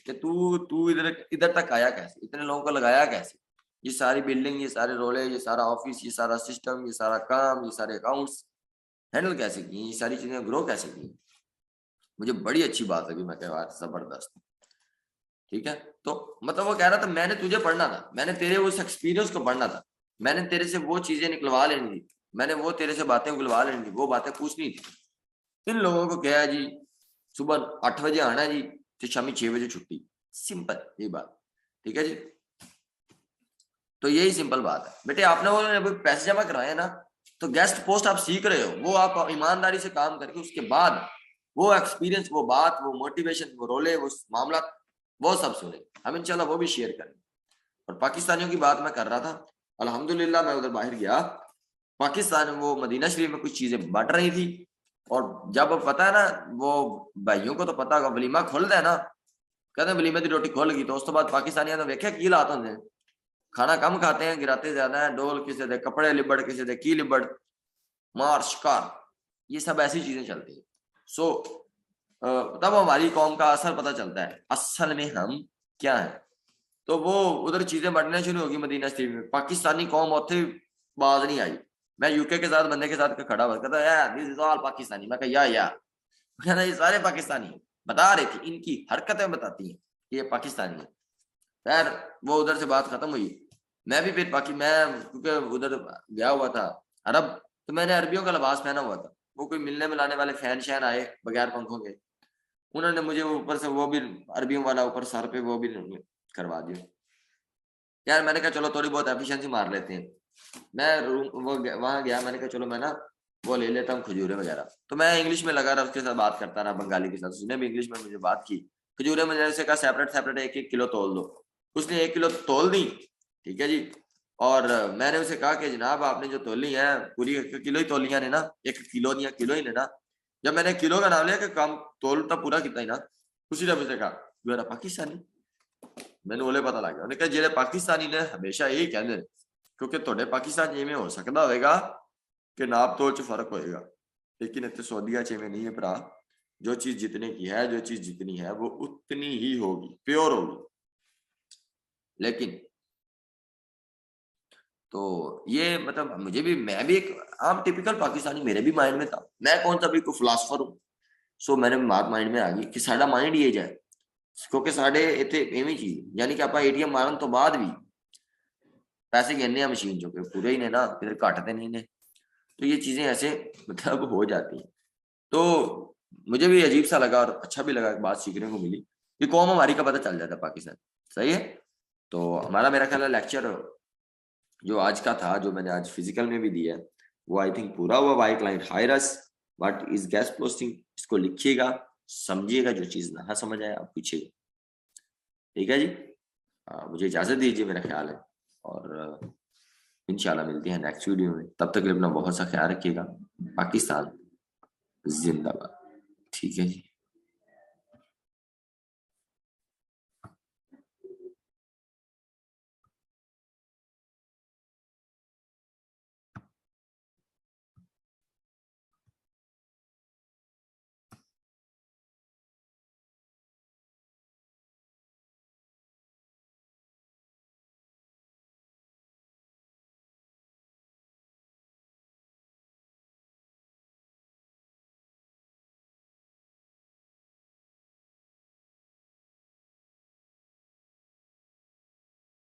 कि तू तू इधर इधर तक आया कैसे, इतने लोगों को लगाया कैसे। ये सारी बिल्डिंग, ये सारे रोले, ये सारा ऑफिस, ये सारा सिस्टम, ये सारा काम, ये सारे अकाउंट्स हैंडल कैसे किए, ये सारी चीजें ग्रो कैसे की, मुझे बड़ी अच्छी बात लगी। मैं कह जबरदस्त, ठीक है। तो मतलब वो कह रहा था मैंने तुझे पढ़ना था, मैंने तेरे उस एक्सपीरियंस को पढ़ना था, मैंने तेरे से वो चीजें निकलवा लेनी थी, मैंने वो तेरे से बातें उगलवा लेनी थी, वो बातें पूछनी थी। इन लोगों को क्या है जी, सुबह 8 बजे आना है जी, तो शामी 6 बजे छुट्टी, सिंपल ये बात, ठीक है जी। तो यही सिंपल बात है बेटे। आपने वो पैसे जमा करवाए ना, तो गेस्ट पोस्ट आप सीख रहे हो, वो आप ईमानदारी से काम करके उसके बाद वो एक्सपीरियंस, वो बात, वो मोटिवेशन, वो रोले, वो मामला, वो सब सुने, हम इंशाल्लाह वो भी शेयर करें। और पाकिस्तानियों की बात मैं कर रहा था, अल्हम्दुलिल्लाह मैं उधर बाहर गया, पाकिस्तान वो मदीना शरीफ में कुछ चीजें बट रही थी, और जब पता है ना, वो भाइयों को तो पता होगा, वलीमा खुलता है ना, कहते वलीमे की रोटी खुल गई, तो उस तो बाद पाकिस्तानियों ने वेख्या की लात होंगे, खाना कम खाते हैं, गिराते ज्यादा है, डोल किसी दे कपड़े लिबड़, किसी दे की लिबड़, मार शिकार, ये सब ऐसी चीजें चलती है। सो तब हमारी कौम का असर पता चलता है असल में हम क्या है। तो वो उधर चीजें बढ़ने शुरू होगी मदीना शरीफ में, पाकिस्तानी कौम उथे बाज नहीं आई। मैं यूके के साथ बंदे के साथ खड़ा हुआ, कहता यार दिस इज ऑल पाकिस्तानी, मैं कहा या कहना ये सारे पाकिस्तानी बता रही थी, इनकी हरकतें बताती हैं कि ये पाकिस्तानी है। यार वो उधर से बात खत्म हुई, मैं भी फिर मैं क्योंकि उधर गया हुआ था अरब, तो मैंने अरबियों का लिबास पहना हुआ था, वो कोई मिलने मिलाने वाले फैन शैन आए बगैर पंखों के, उन्होंने मुझे ऊपर से वो भी अरबियों वाला ऊपर सर पे वो भी करवा दिया। यार मैंने कहा चलो थोड़ी बहुत एफिशिएंसी मार लेते हैं, मैं वो वहां गया, मैंने कहा चलो मैं ना वो ले लेता हूँ खजूरें वगैरह, तो मैं इंग्लिश में लगा रहा उसके साथ बात करता रहा, बंगाली के साथ, उसने भी इंग्लिश में मुझे बात की। खजूरें मैंने से कहा सेपरेट सेपरेट 1-1 किलो तोल दो, उसने 1 किलो तोल दी, ठीक है जी। और मैंने उसे कहा कि जनाब आपने जो तोली है पूरी 1 किलो ही तोलियां ने ना, 1 किलो दिया किलो ही ने ना। जब मैंने किलो का नाम लिया कि काम तोल तो पूरा कितना ही ना, उसी ने मुझे कहा यू आर पाकिस्तानी। मैंने बोले पता लग गया, उन्होंने कहा जेड़े पाकिस्तानी ने हमेशा यही कहते हैं, क्योंकि थोड़े पाकिस्तान जिमें हो सकता होगा कि नाप तोल च फर्क होएगा, लेकिन इतने सऊदीया च नहीं है भरा, जो चीज जितने की है, जो चीज जितनी है वो उतनी ही होगी, प्योर होगी। लेकिन तो ये मतलब मुझे भी, मैं भी एक आम टिपिकल पाकिस्तानी मेरे भी माइंड में था, मैं कौन सा भी कोई फिलोसफर हूं। सो मैंने बात माइंड में आ गई कि साडा माइंड ही जाए, क्योंकि साडे इतने एवं चीज यानी कि आप एटीएम मारन तो बाद भी पैसे गिनने मशीन चो के पूरे ही ने ना, किधर घटते नहीं ने, तो ये चीजें ऐसे मतलब हो जाती हैं। तो मुझे भी अजीब सा लगा और अच्छा भी लगा, बात सीखने को मिली कि कौम हमारी का पता चल जाता है पाकिस्तान, सही है। तो हमारा मेरा ख्याल है लेक्चर जो आज का था, जो मैंने आज फिजिकल में भी दिया है, वो आई थिंक पूरा हुआ। Why client hires what is guest posting, इसको लिखिएगा, समझिएगा, जो चीज ना समझ आए आप पूछिएगा, ठीक है जी। मुझे इजाजत दीजिए मेरा ख्याल है, और इंशाल्लाह मिलते हैं नेक्स्ट वीडियो में, तब तक के लिए अपना बहुत सा ख्याल रखिएगा। पाकिस्तान जिंदाबाद, ठीक है जी।